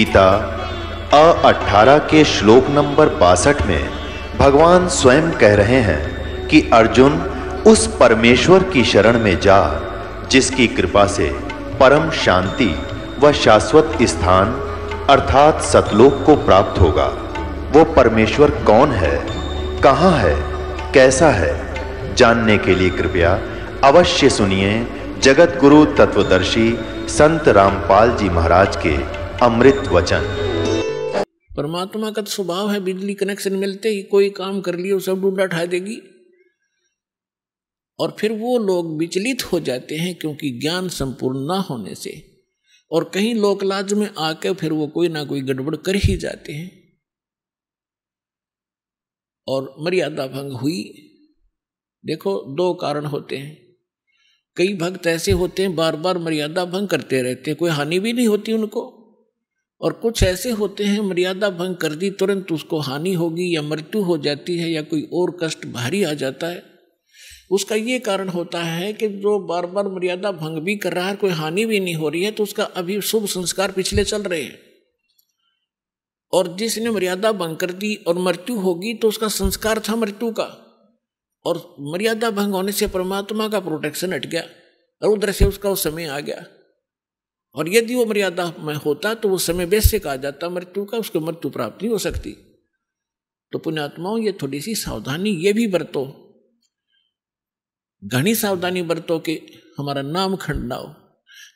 गीता 18 के श्लोक नंबर 62 में भगवान स्वयं कह रहे हैं कि अर्जुन उस परमेश्वर की शरण में जा जिसकी कृपा से परम शांति व शाश्वत स्थान अर्थात सतलोक को प्राप्त होगा। वो परमेश्वर कौन है, कहां है, कैसा है, जानने के लिए कृपया अवश्य सुनिए जगत गुरु तत्वदर्शी संत रामपाल जी महाराज के अमृत वचन। परमात्मा का तो स्वभाव है बिजली कनेक्शन मिलते ही कोई काम कर लियो सब डूडा उठा देगी, और फिर वो लोग विचलित हो जाते हैं क्योंकि ज्ञान संपूर्ण ना होने से, और कहीं लोक लाज में आके फिर वो कोई ना कोई गड़बड़ कर ही जाते हैं और मर्यादा भंग हुई। देखो दो कारण होते हैं। कई भक्त ऐसे होते हैं बार बार मर्यादा भंग करते रहते हैं, कोई हानि भी नहीं होती उनको, और कुछ ऐसे होते हैं मर्यादा भंग कर दी तुरंत उसको हानि होगी या मृत्यु हो जाती है या कोई और कष्ट भारी आ जाता है। उसका ये कारण होता है कि जो बार बार मर्यादा भंग भी कर रहा है, कोई हानि भी नहीं हो रही है, तो उसका अभी शुभ संस्कार पिछले चल रहे हैं, और जिसने मर्यादा भंग कर दी और मृत्यु होगी तो उसका संस्कार था मृत्यु का, और मर्यादा भंग होने से परमात्मा का प्रोटेक्शन हट गया और उधर से उसका वो समय आ गया। और यदि वो मर्यादा में होता तो वो समय वैसे कहा जाता मृत्यु का, उसको मृत्यु प्राप्त नहीं हो सकती। तो पुण्यात्माओं ये थोड़ी सी सावधानी ये भी बरतो, घनी सावधानी बरतो कि हमारा नाम खंड ना हो।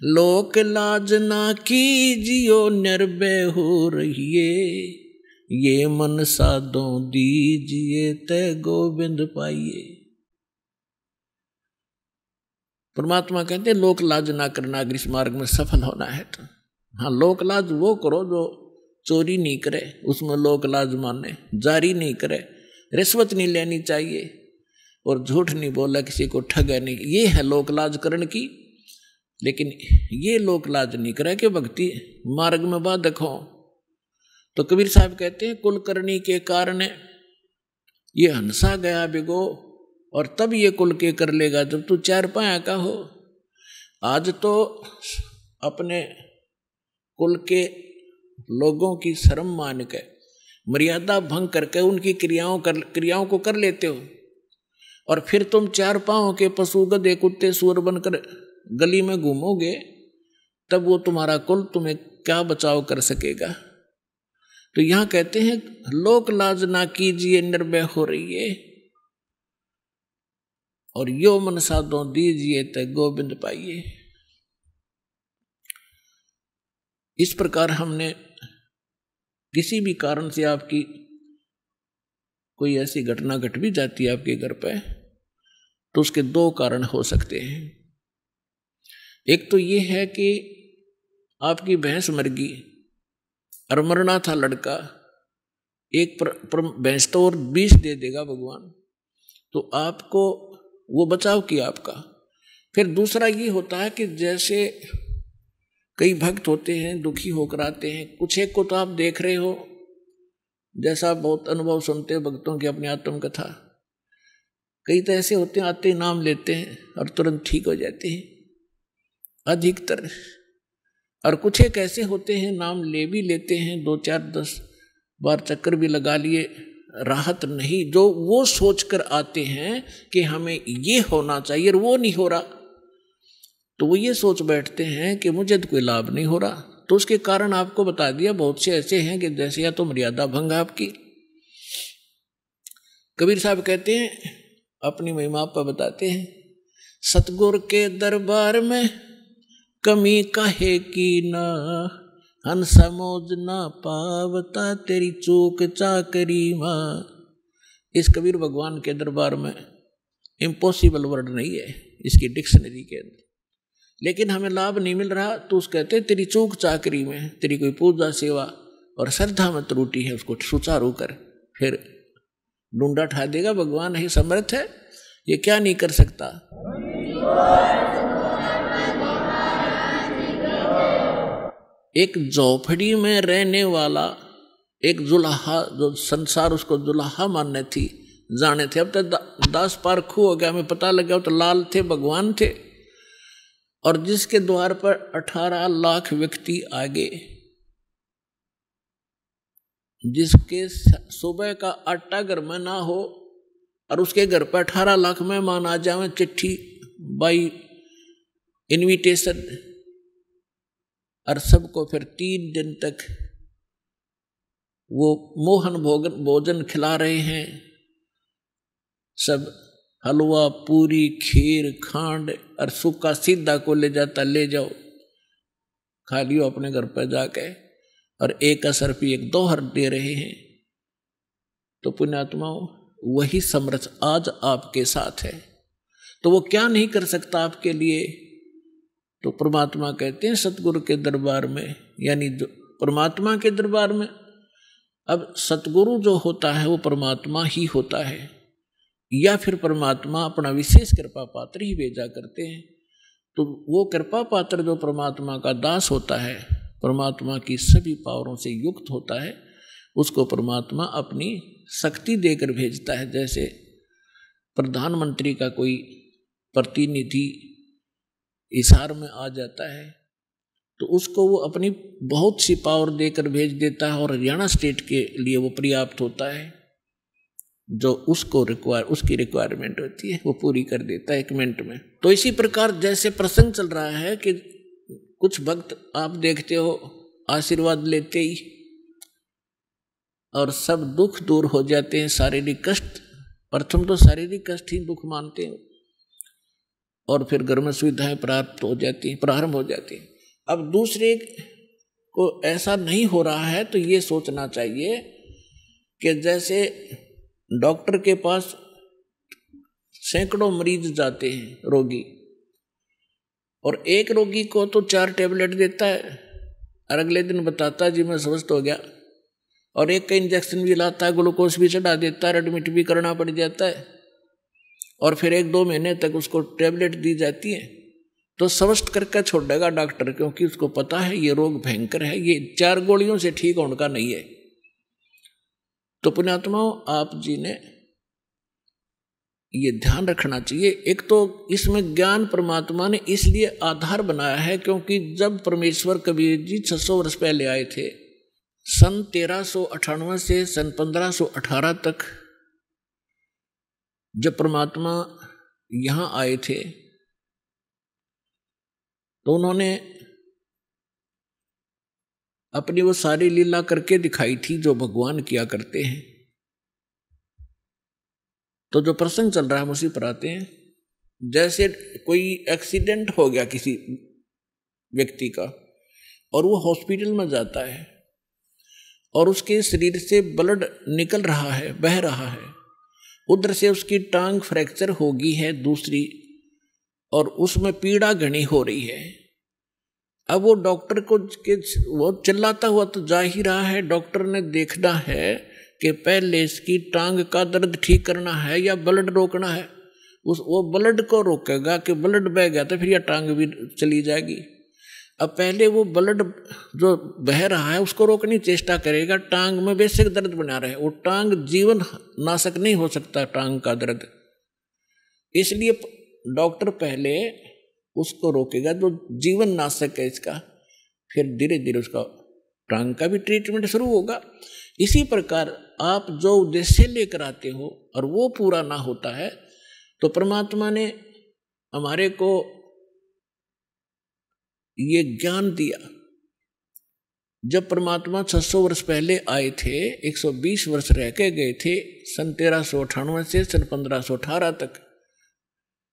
लोक लाज ना कीजियो निर्भय हो रहिए, ये मन साधो दीजिए तय गोविंद पाइए। परमात्मा कहते हैं लोक लाज ना करना अगर इस मार्ग में सफल होना है तो। हाँ, लोक लाज वो करो जो चोरी नहीं करे, उसमें लोक लाज माने, जारी नहीं करे, रिश्वत नहीं लेनी चाहिए और झूठ नहीं बोला, किसी को ठगा नहीं, ये है लोक लाज करण की। लेकिन ये लोक लाज नहीं करे कि भक्ति मार्ग में बाधक हो। तो कबीर साहब कहते हैं कुलकर्णी के कारण ये हंसा गया बिगो, और तब ये कुल के कर लेगा जब तू चार पाया का हो। आज तो अपने कुल के लोगों की शर्म मान के मर्यादा भंग करके उनकी क्रियाओं को कर लेते हो, और फिर तुम चार पांव के पशु गधे कुत्ते सूअर बनकर गली में घूमोगे, तब वो तुम्हारा कुल तुम्हें क्या बचाव कर सकेगा। तो यहां कहते हैं लोक लाज ना कीजिए निर्भय हो रही है, और यो मन साधो दीजिए तय गोविंद पाइए। इस प्रकार हमने किसी भी कारण से आपकी कोई ऐसी घटना घट भी जाती है आपके घर पे, तो उसके दो कारण हो सकते हैं। एक तो ये है कि आपकी भैंस मर गई और मरना था लड़का, एक भैंस तो और 20 दे देगा भगवान, तो आपको वो बचाव किया आपका। फिर दूसरा ये होता है कि जैसे कई भक्त होते हैं दुखी होकर आते हैं, कुछ एक को तो आप देख रहे हो, जैसा आप बहुत अनुभव सुनते हो भक्तों की अपनी आत्मकथा, कई तो ऐसे होते हैं आते ही नाम लेते हैं और तुरंत ठीक हो जाते हैं अधिकतर, और कुछ एक ऐसे होते हैं नाम ले भी लेते हैं, 2 4 10 बार चक्कर भी लगा लिए, राहत नहीं, जो वो सोचकर आते हैं कि हमें ये होना चाहिए और वो नहीं हो रहा, तो वो ये सोच बैठते हैं कि मुझे तो कोई लाभ नहीं हो रहा। तो उसके कारण आपको बता दिया बहुत से ऐसे हैं कि जैसे या तो मर्यादा भंग आपकी। कबीर साहब कहते हैं अपनी महिमा पर बताते हैं, सतगुर के दरबार में कमी काहे की ना, हंसा मौज ना पावता तेरी चूक चाकरी माँ। इस कबीर भगवान के दरबार में इम्पॉसिबल वर्ड नहीं है इसकी डिक्शनरी के अंदर, लेकिन हमें लाभ नहीं मिल रहा, तो उस कहते तेरी चूक चाकरी में, तेरी कोई पूजा सेवा और श्रद्धा में त्रुटि है, उसको सुचारू कर, फिर डूंडा ठा देगा। भगवान ही समर्थ है, ये क्या नहीं कर सकता। एक झोपड़ी में रहने वाला एक जुलाहा, जो संसार उसको जुलाहा मानने थी जाने थे, अब तक 10 पार खू हो गया, हमें पता लगा तो लाल थे भगवान थे, और जिसके द्वार पर 18 लाख व्यक्ति आ गए, जिसके सुबह का आटा घर में ना हो और उसके घर पर 18 लाख मेहमान आ जाए, चिट्ठी बाई इनविटेशन, और सबको फिर 3 दिन तक वो मोहन भोजन खिला रहे हैं, सब हलवा पूरी खीर खांड और सूखा सीधा को ले जाता, ले जाओ खा लियो अपने घर पर जाके, और 1 रुपये 1 दोहर दे रहे हैं। तो पुण्यात्माओं, वही समर्थ आज आपके साथ है, तो वो क्या नहीं कर सकता आपके लिए। तो परमात्मा कहते हैं सतगुरु के दरबार में, यानी जो परमात्मा के दरबार में, अब सतगुरु जो होता है वो परमात्मा ही होता है, या फिर परमात्मा अपना विशेष कृपा पात्र ही भेजा करते हैं। तो वो कृपा पात्र जो परमात्मा का दास होता है, परमात्मा की सभी पावरों से युक्त होता है, उसको परमात्मा अपनी शक्ति देकर भेजता है। जैसे प्रधानमंत्री का कोई प्रतिनिधि हिसार में आ जाता है तो उसको वो अपनी बहुत सी पावर देकर भेज देता है, और हरियाणा स्टेट के लिए वो पर्याप्त होता है, जो उसको उसकी रिक्वायरमेंट होती है वो पूरी कर देता है 1 मिनट में। तो इसी प्रकार जैसे प्रसंग चल रहा है कि कुछ भक्त आप देखते हो आशीर्वाद लेते ही और सब दुख दूर हो जाते हैं, शारीरिक कष्ट, प्रथम तो शारीरिक कष्ट ही दुख मानते हैं, और फिर घर में सुविधाएं प्रारंभ हो जाती हैं। अब दूसरे को ऐसा नहीं हो रहा है तो ये सोचना चाहिए कि जैसे डॉक्टर के पास सैकड़ों मरीज जाते हैं रोगी, और एक रोगी को तो 4 टैबलेट देता है और अगले दिन बताता है जी मैं स्वस्थ हो गया, और एक का इंजेक्शन भी लाता है, ग्लूकोज भी चढ़ा देता है, एडमिट भी करना पड़ जाता है, और फिर 1-2 महीने तक उसको टैबलेट दी जाती है। तो स्वस्थ करके छोड़ देगा डॉक्टर, क्योंकि उसको पता है ये रोग भयंकर है, ये 4 गोलियों से ठीक होने का नहीं है। तो पुण्यात्माओं, आप जी ने ये ध्यान रखना चाहिए। एक तो इसमें ज्ञान परमात्मा ने इसलिए आधार बनाया है क्योंकि जब परमेश्वर कबीर जी 600 वर्ष पहले आए थे, सन 1398 से सन 1518 तक जब परमात्मा यहाँ आए थे तो उन्होंने अपनी वो सारी लीला करके दिखाई थी जो भगवान किया करते हैं। तो जो प्रसंग चल रहा है हम उसी पर आते हैं। जैसे कोई एक्सीडेंट हो गया किसी व्यक्ति का और वो हॉस्पिटल में जाता है और उसके शरीर से ब्लड निकल रहा है, बह रहा है, उधर से उसकी टांग फ्रैक्चर होगी है दूसरी, और उसमें पीड़ा घनी हो रही है। अब वो डॉक्टर को वो चिल्लाता हुआ तो जा ही रहा है, डॉक्टर ने देखना है कि पहले इसकी टांग का दर्द ठीक करना है या ब्लड रोकना है। वो ब्लड को रोकेगा कि ब्लड बह गया तो फिर यह टांग भी चली जाएगी। अब पहले वो ब्लड जो बह रहा है उसको रोकने की चेष्टा करेगा, टांग में बेसिक दर्द बना रहे। वो टांग जीवन नाशक नहीं हो सकता टांग का दर्द, इसलिए डॉक्टर पहले उसको रोकेगा जो जीवन नाशक है इसका, फिर धीरे धीरे उसका टांग का भी ट्रीटमेंट शुरू होगा। इसी प्रकार आप जो उद्देश्य लेकर आते हो और वो पूरा ना होता है तो परमात्मा ने हमारे को ये ज्ञान दिया। जब परमात्मा 600 वर्ष पहले आए थे, 120 वर्ष रह के गए थे, सन 1398 से सन 1518 तक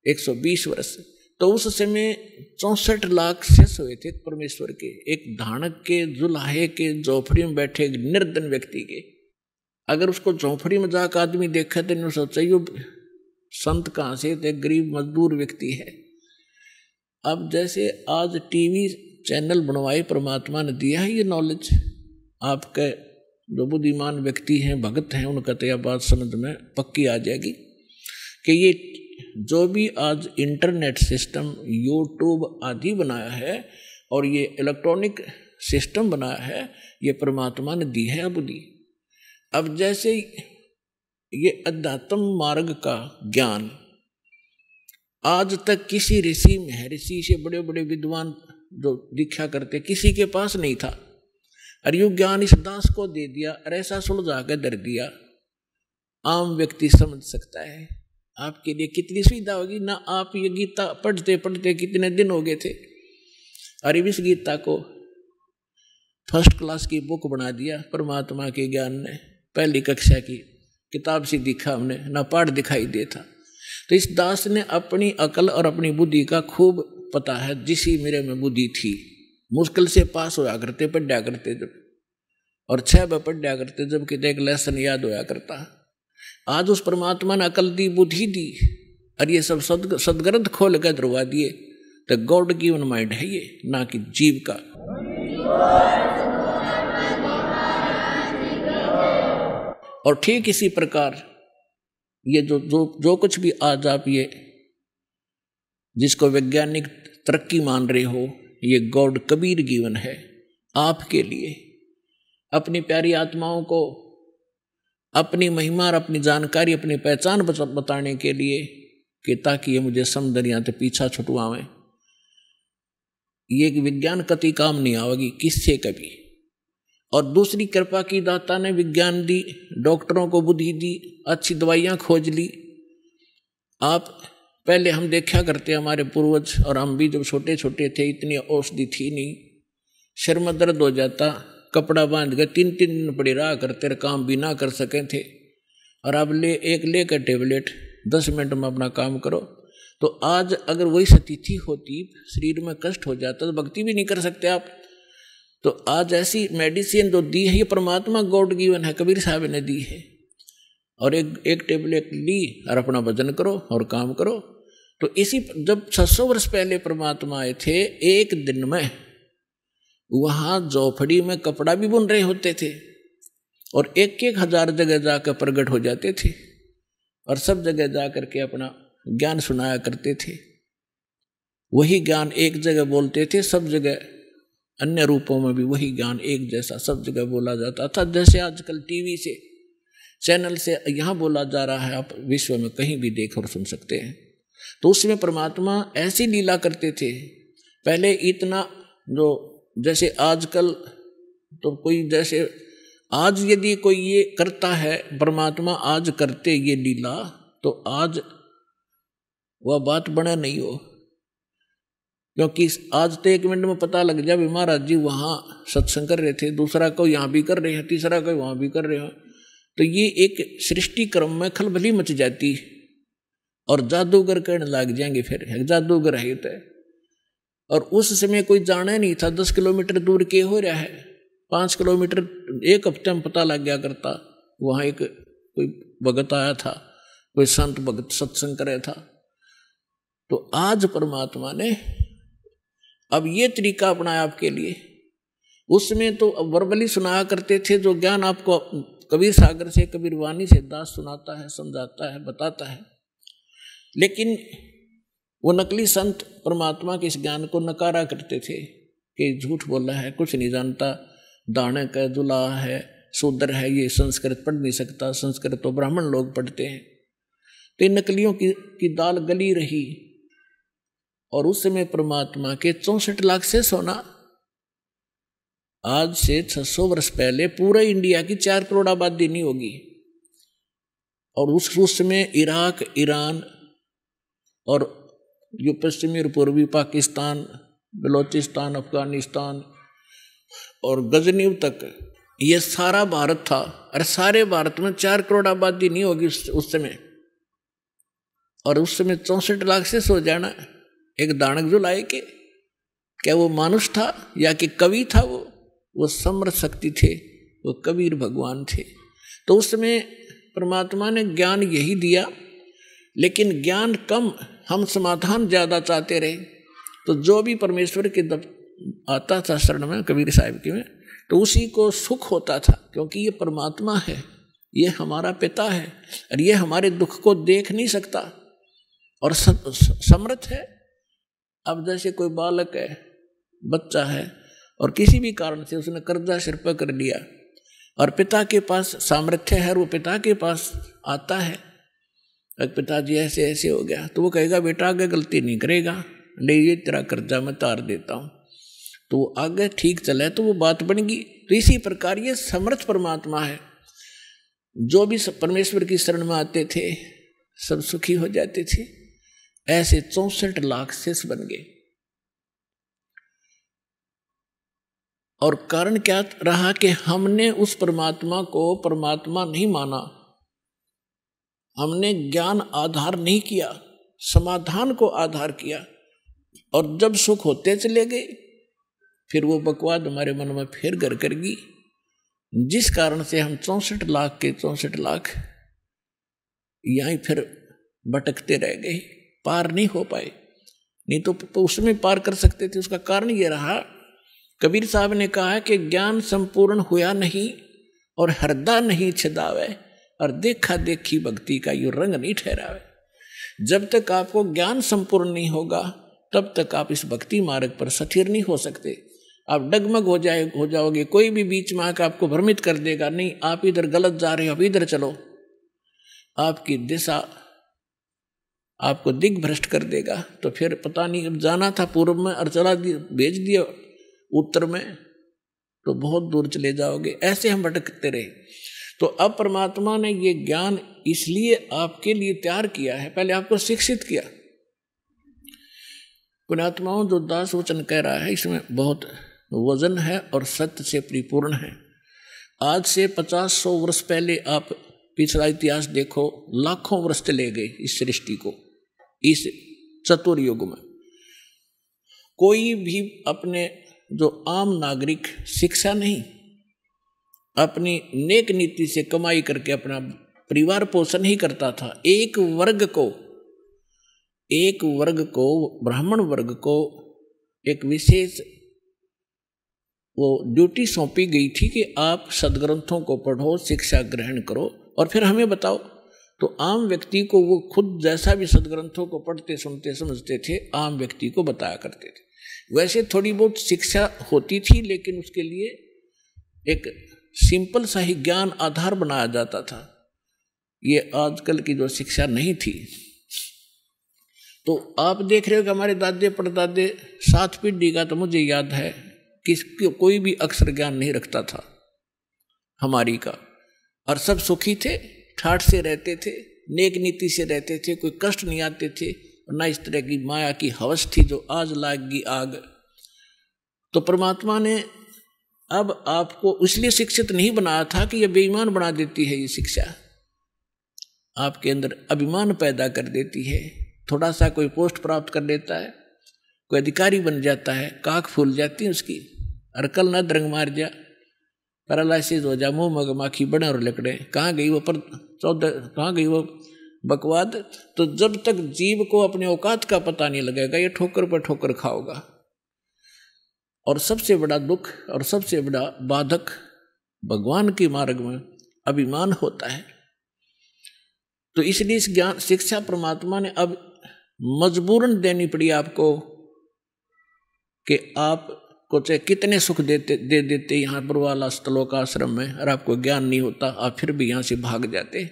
120 वर्ष। तो उस समय 64 लाख शिष्य हुए थे परमेश्वर के, एक धानक के, जुलाहे के, झोपड़ी में बैठे निर्धन व्यक्ति के। अगर उसको झोपड़ी में जाकर आदमी देखा तो सोचा ये संत कहाँ से थे, गरीब मजदूर व्यक्ति है। अब जैसे आज टीवी चैनल बनवाए परमात्मा ने दिया है ये नॉलेज, आपके जो बुद्धिमान व्यक्ति हैं, भगत हैं, उनका तो यह बात समझ में पक्की आ जाएगी कि ये जो भी आज इंटरनेट सिस्टम, यूट्यूब आदि बनाया है और ये इलेक्ट्रॉनिक सिस्टम बनाया है, ये परमात्मा ने दी है बुद्धि। अब जैसे ये अध्यात्म मार्ग का ज्ञान आज तक किसी ऋषि महर्षि से बड़े बड़े विद्वान जो दीक्षा करते किसी के पास नहीं था। और यू ज्ञान इस दास को दे दिया और ऐसा सुलझा के धर दिया, आम व्यक्ति समझ सकता है आपके लिए कितनी सुविधा होगी ना। आप ये गीता पढ़ते पढ़ते कितने दिन हो गए थे, और इस गीता को फर्स्ट क्लास की बुक बना दिया परमात्मा के ज्ञान ने। पहली कक्षा की किताब सी दिखा हमने, ना पाठ दिखाई देता। तो इस दास ने अपनी अकल और अपनी बुद्धि का खूब पता है, जिसी मेरे में बुद्धि थी मुश्किल से पास होया करते, पढ़ा करते जब, और 6 बार पढ़ा करते जब कितने एक लेसन याद होया करता। आज उस परमात्मा ने अकल दी, बुद्धि दी, और ये सब सदग्रंथ खोल कर दरवा दिए। तो गॉड गिवन माइंड है ये, ना कि जीव का। और ठीक इसी प्रकार ये जो कुछ भी आज आप ये जिसको वैज्ञानिक तरक्की मान रहे हो, ये गॉड कबीर गिवन है आपके लिए, अपनी प्यारी आत्माओं को अपनी महिमा और अपनी जानकारी, अपनी पहचान बताने के लिए, कि ताकि ये मुझे समदरिया तो पीछा छुटवावें। ये विज्ञान कति काम नहीं आवेगी किससे कभी। और दूसरी कृपा की दाता ने विज्ञान दी, डॉक्टरों को बुद्धि दी, अच्छी दवाइयाँ खोज ली। आप पहले हम देखा करते हमारे पूर्वज, और हम भी जब छोटे छोटे थे इतनी औषधि थी नहीं, सिर में दर्द हो जाता कपड़ा बांध के 3-3 दिन पड़े रहा करते, काम भी ना कर सके थे। और अब लेकर टेबलेट 10 मिनट में अपना काम करो। तो आज अगर वही स्थिति होती, शरीर में कष्ट हो जाता, तो भक्ति भी नहीं कर सकते आप। तो आज ऐसी मेडिसिन जो दी है ये परमात्मा गॉड गिवन है, कबीर साहब ने दी है। और एक टेबलेट ली और अपना भजन करो और काम करो। तो इसी जब 600 वर्ष पहले परमात्मा आए थे, एक दिन में वहाँ झोपड़ी में कपड़ा भी बुन रहे होते थे, और 1-1 हजार जगह जाकर प्रकट हो जाते थे, और सब जगह जा करके अपना ज्ञान सुनाया करते थे। वही ज्ञान एक जगह बोलते थे, सब जगह अन्य रूपों में भी वही ज्ञान एक जैसा सब जगह बोला जाता था। जैसे आजकल टीवी से, चैनल से यहाँ बोला जा रहा है, आप विश्व में कहीं भी देख और सुन सकते हैं। तो उसमें परमात्मा ऐसी लीला करते थे। पहले इतना जो जैसे आजकल तो कोई, जैसे आज यदि कोई ये करता है, परमात्मा आज करते ये लीला, तो आज वह बात बना नहीं हो। क्योंकि आज तो 1 मिनट में पता लग जाए महाराज जी वहाँ सत्संग कर रहे थे, दूसरा को यहाँ भी कर रहे हैं, तीसरा को वहाँ भी कर रहे हैं। तो ये एक सृष्टि क्रम में खलबली मच जाती, और जादूगर कहने लग जाएंगे फिर जादूगर है तो। और उस समय कोई जाना नहीं था 10 किलोमीटर दूर के हो रहा है, 5 किलोमीटर 1 हफ्ते में पता लग गया करता। वहाँ एक कोई भगत आया था, कोई संत भगत सत्संग करे था। तो आज परमात्मा ने अब ये तरीका अपनाया आपके लिए। उसमें तो वर्बली सुनाया करते थे, जो ज्ञान आपको कबीर सागर से, कबीर वाणी से दास सुनाता है, समझाता है, बताता है। लेकिन वो नकली संत परमात्मा के इस ज्ञान को नकारा करते थे कि झूठ बोला है, कुछ नहीं जानता, दाने का दुला है, शूद्र है, ये संस्कृत पढ़ नहीं सकता, संस्कृत तो ब्राह्मण लोग पढ़ते हैं। तो इन नकलियों की दाल गली रही। और उस समय परमात्मा के 64 लाख से सोना, आज से 600 वर्ष पहले पूरे इंडिया की 4 करोड़ आबादी नहीं होगी। और उस समय इराक, ईरान और जो पश्चिमी और पूर्वी पाकिस्तान, बलोचिस्तान, अफगानिस्तान और गजनीव तक, ये सारा भारत था। और सारे भारत में 4 करोड़ आबादी नहीं होगी उस समय। और उस समय 64 लाख से सो जाना एक दानक जो लाए के, क्या वो मानुष था या कि कवि था? वो समर्थ शक्ति थे, वो कबीर भगवान थे। तो उस समय परमात्मा ने ज्ञान यही दिया, लेकिन ज्ञान कम, हम समाधान ज़्यादा चाहते रहे। तो जो भी परमेश्वर के आता था शरण में, कबीर साहिब के में, तो उसी को सुख होता था, क्योंकि ये परमात्मा है, ये हमारा पिता है, और ये हमारे दुख को देख नहीं सकता और समर्थ है। अब जैसे कोई बालक है, बच्चा है, और किसी भी कारण से उसने कर्जा सिर पर कर लिया, और पिता के पास सामर्थ्य है, और वो पिता के पास आता है, पिताजी ऐसे ऐसे हो गया, तो वो कहेगा बेटा आगे गलती नहीं करेगा, ले ये तेरा कर्जा मैं तार देता हूँ। तो वो आगे ठीक चले तो वो बात बनेगी। तो इसी प्रकार ये समर्थ परमात्मा है, जो भी परमेश्वर की शरण में आते थे सब सुखी हो जाते थे। ऐसे 64 लाख शेष बन गए। और कारण क्या रहा कि हमने उस परमात्मा को परमात्मा नहीं माना, हमने ज्ञान आधार नहीं किया, समाधान को आधार किया। और जब सुख होते चले गए फिर वो बकवाद हमारे मन में फिर घर कर गई, जिस कारण से हम 64 लाख के 64 लाख यहीं फिर भटकते रह गए, पार नहीं हो पाए। नहीं तो उसमें पार कर सकते थे। उसका कारण ये रहा, कबीर साहब ने कहा कि ज्ञान संपूर्ण हुआ नहीं और हृदय नहीं छिदावे, और देखा देखी भक्ति का यो रंग नहीं ठहरावे। जब तक आपको ज्ञान संपूर्ण नहीं होगा तब तक आप इस भक्ति मार्ग पर स्थिर नहीं हो सकते। आप डगमग हो जाओगे। कोई भी बीच में आकर आपको भ्रमित कर देगा, नहीं आप इधर गलत जा रहे हो, अब इधर चलो। आपकी दिशा आपको दिग्भ्रष्ट कर देगा। तो फिर पता नहीं, अब जाना था पूर्व में और चला भेज दिया उत्तर में, तो बहुत दूर चले जाओगे। ऐसे हम भटकते रहे। तो अब परमात्मा ने ये ज्ञान इसलिए आपके लिए तैयार किया है, पहले आपको शिक्षित किया। पुण्यात्माओं, जो दास वचन कह रहा है इसमें बहुत वजन है और सत्य से परिपूर्ण है। आज से 50-100 वर्ष पहले आप पिछला इतिहास देखो, लाखों वर्ष चले गए इस सृष्टि को, इस चतुर्युग में। कोई भी अपने जो आम नागरिक शिक्षा नहीं, अपनी नेक नीति से कमाई करके अपना परिवार पोषण ही करता था। एक वर्ग को ब्राह्मण वर्ग को एक विशेष वो ड्यूटी सौंपी गई थी कि आप सदग्रंथों को पढ़ो, शिक्षा ग्रहण करो और फिर हमें बताओ। तो आम व्यक्ति को वो खुद जैसा भी सदग्रंथों को पढ़ते सुनते समझते थे, आम व्यक्ति को बताया करते थे। वैसे थोड़ी बहुत शिक्षा होती थी, लेकिन उसके लिए एक सिंपल सा ही ज्ञान आधार बनाया जाता था। ये आजकल की जो शिक्षा नहीं थी। तो आप देख रहे हो कि हमारे दादे परदादे 7 पीढ़ी का, तो मुझे याद है कि कोई भी अक्षर ज्ञान नहीं रखता था हमारी का, और सब सुखी थे, ठाठ से रहते थे, नेक नीति से रहते थे, कोई कष्ट नहीं आते थे, और ना इस तरह की माया की हवस थी जो आज लागी आग। तो परमात्मा ने अब आपको इसलिए शिक्षित नहीं बनाया था कि यह बेईमान बना देती है। ये शिक्षा आपके अंदर अभिमान पैदा कर देती है। थोड़ा सा कोई पोस्ट प्राप्त कर लेता है, कोई अधिकारी बन जाता है, काख फूल जाती है उसकी, अरकल न द्रंग मार जा, पैरालाइसिस हो जा, मुंह मगमाखी बने और लकड़े, कहाँ गई वो कहाँ गई वो बकवाद। तो जब तक जीव को अपने औकात का पता नहीं लगेगा, ये ठोकर पर ठोकर खाओगा। और सबसे बड़ा दुख और सबसे बड़ा बाधक भगवान के मार्ग में अभिमान होता है। तो इसलिए इस ज्ञान शिक्षा परमात्मा ने अब मजबूरन देनी पड़ी आपको कि आपको चाहे कितने सुख दे देते यहाँ पर वाला स्थलों का आश्रम में, और आपको ज्ञान नहीं होता, आप फिर भी यहाँ से भाग जाते।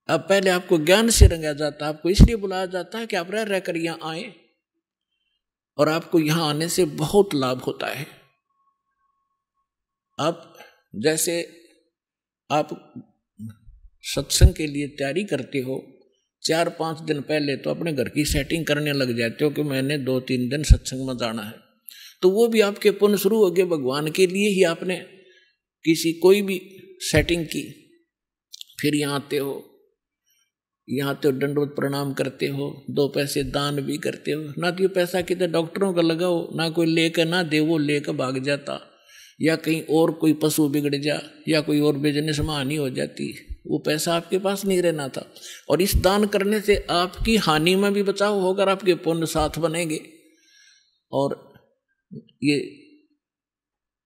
अब पहले आपको ज्ञान से रंगा जाता, आपको इसलिए बुलाया जाता है कि आप रह रहकर यहाँ आए, और आपको यहाँ आने से बहुत लाभ होता है। आप जैसे आप सत्संग के लिए तैयारी करते हो, 4-5 दिन पहले तो अपने घर की सेटिंग करने लग जाते हो कि मैंने 2-3 दिन सत्संग में जाना है। तो वो भी आपके पुण्य शुरू हो गए, भगवान के लिए ही आपने किसी कोई भी सेटिंग की। फिर यहाँ आते हो, यहाँ तो दंडवत प्रणाम करते हो, 2 पैसे दान भी करते हो। ना तो ये पैसा कितने डॉक्टरों का लगाओ, ना कोई लेकर ना दे, वो लेकर भाग जाता, या कहीं और कोई पशु बिगड़ जा, या कोई और बिजनेस में हानि हो जाती, वो पैसा आपके पास नहीं रहना था। और इस दान करने से आपकी हानि में भी बचाव होगा, आपके पुण्य साथ बनेंगे। और ये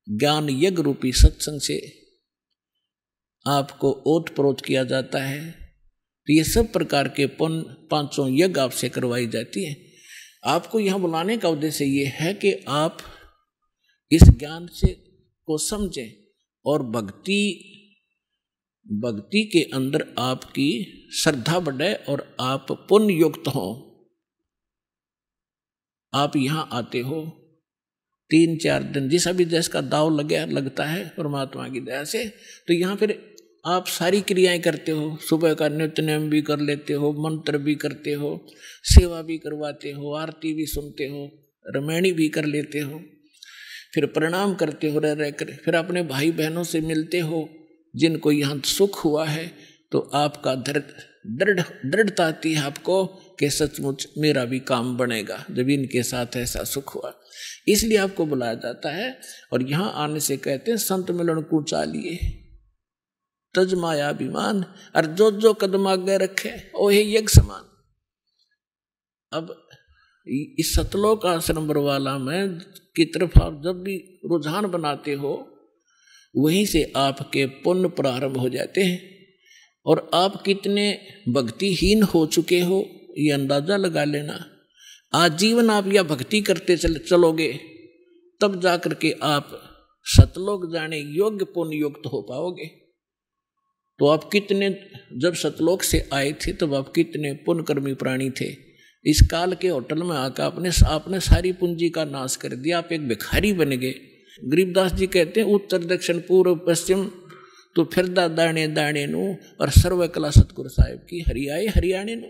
ज्ञान यज्ञ रूपी सत्संग से आपको ओत प्रोत किया जाता है। तो ये सब प्रकार के पुण्य 500 यज्ञ आपसे करवाई जाती है। आपको यहाँ बुलाने का उद्देश्य ये है कि आप इस ज्ञान से को समझें और भक्ति के अंदर आपकी श्रद्धा बढ़े और आप पुण्य युक्त हों। आप यहाँ आते हो 3-4 दिन जैसा भी जिसका दाव लगता है परमात्मा की दया से। तो यहाँ फिर आप सारी क्रियाएं करते हो, सुबह का नित्य नेम भी कर लेते हो, मंत्र भी करते हो, सेवा भी करवाते हो, आरती भी सुनते हो, रामायणी भी कर लेते हो, फिर प्रणाम करते हो रह कर, फिर अपने भाई बहनों से मिलते हो जिनको यहाँ सुख हुआ है, तो आपका दृढ़ता आती है आपको कि सचमुच मेरा भी काम बनेगा जब इनके साथ ऐसा सुख हुआ। इसलिए आपको बुलाया जाता है। और यहाँ आने से कहते हैं संत मिलन को चालिए तज माया अभिमान, और जो कदम आगे रखे ओहे यज्ञ समान। अब इस सतलोक आश्रम बरवाला में की तरफ आप जब भी रुझान बनाते हो वहीं से आपके पुण्य प्रारंभ हो जाते हैं। और आप कितने भक्तिहीन हो चुके हो ये अंदाजा लगा लेना। आजीवन आप यह भक्ति करते चलोगे तब जाकर के आप सतलोक जाने योग्य पुण्य युक्त हो पाओगे। तो आप कितने जब सतलोक से आए थे तब आप कितने पुण्यकर्मी प्राणी थे। इस काल के होटल में आकर आपने सारी पूंजी का नाश कर दिया, आप एक भिखारी बन गए। गरीबदास जी कहते हैं उत्तर दक्षिण पूर्व पश्चिम तो फिरदा दाने दाने नू, और सर्व कला सतगुरु साहिब की हरियाए हरियाणे नू।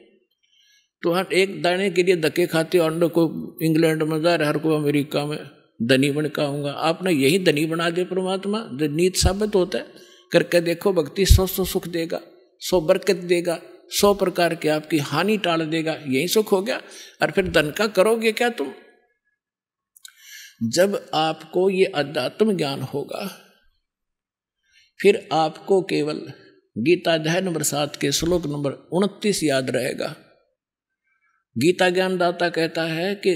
तो हर एक दाने के लिए धक्के खाते हो, अंडो को इंग्लैंड में जा रहे, हर को अमेरिका में धनी बन काऊंगा। आपने यही धनी बना दे परमात्मा, जो नीत साबित होता है। करके देखो भक्ति 100 सुख देगा, 100 बरकत देगा, 100 प्रकार के आपकी हानि टाल देगा, यही सुख हो गया। और फिर धन का करोगे क्या तुम? जब आपको ये अध्यात्म ज्ञान होगा फिर आपको केवल गीता अध्याय नंबर 7 के श्लोक नंबर 29 याद रहेगा। गीता ज्ञान दाता कहता है कि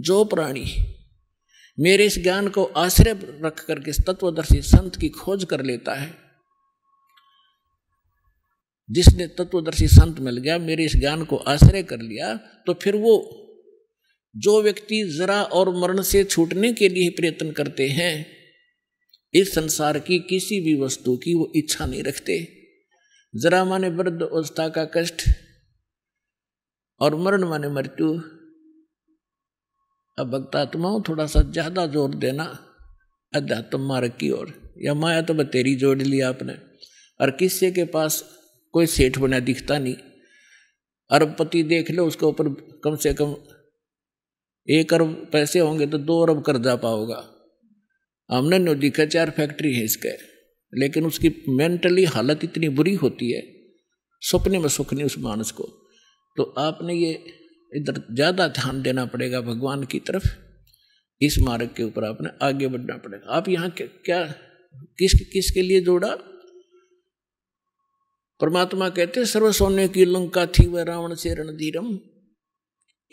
जो प्राणी मेरे इस ज्ञान को आश्रय रख करके तत्वदर्शी संत की खोज कर लेता है, जिसने तत्वदर्शी संत मिल गया, मेरे इस ज्ञान को आश्रय कर लिया, तो फिर वो जो व्यक्ति जरा और मरण से छूटने के लिए प्रयत्न करते हैं, इस संसार की किसी भी वस्तु की वो इच्छा नहीं रखते। जरा माने वृद्ध अवस्था का कष्ट और मरण माने मृत्यु। अब भक्तात्माओं थोड़ा सा ज्यादा जोर देना अध्यात्म मार्ग की ओर। या माया तो बतेरी जोड़ ली आपने, और किसी के पास कोई सेठ बना दिखता नहीं। अरबपति देख लो, उसके ऊपर कम से कम 1 अरब पैसे होंगे तो 2 अरब कर्जा पाओगा। हमने नो दिखा 4 फैक्ट्री है इसके, लेकिन उसकी मेंटली हालत इतनी बुरी होती है, सपने में सुख नहीं उस मानस को। तो आपने ये इधर ज्यादा ध्यान देना पड़ेगा भगवान की तरफ। इस मार्ग के ऊपर आपने आगे बढ़ना पड़ेगा। आप यहाँ क्या किसके लिए जोड़ा? परमात्मा कहते सर्व सोने की लंका थी वह रावण से रणधीरम,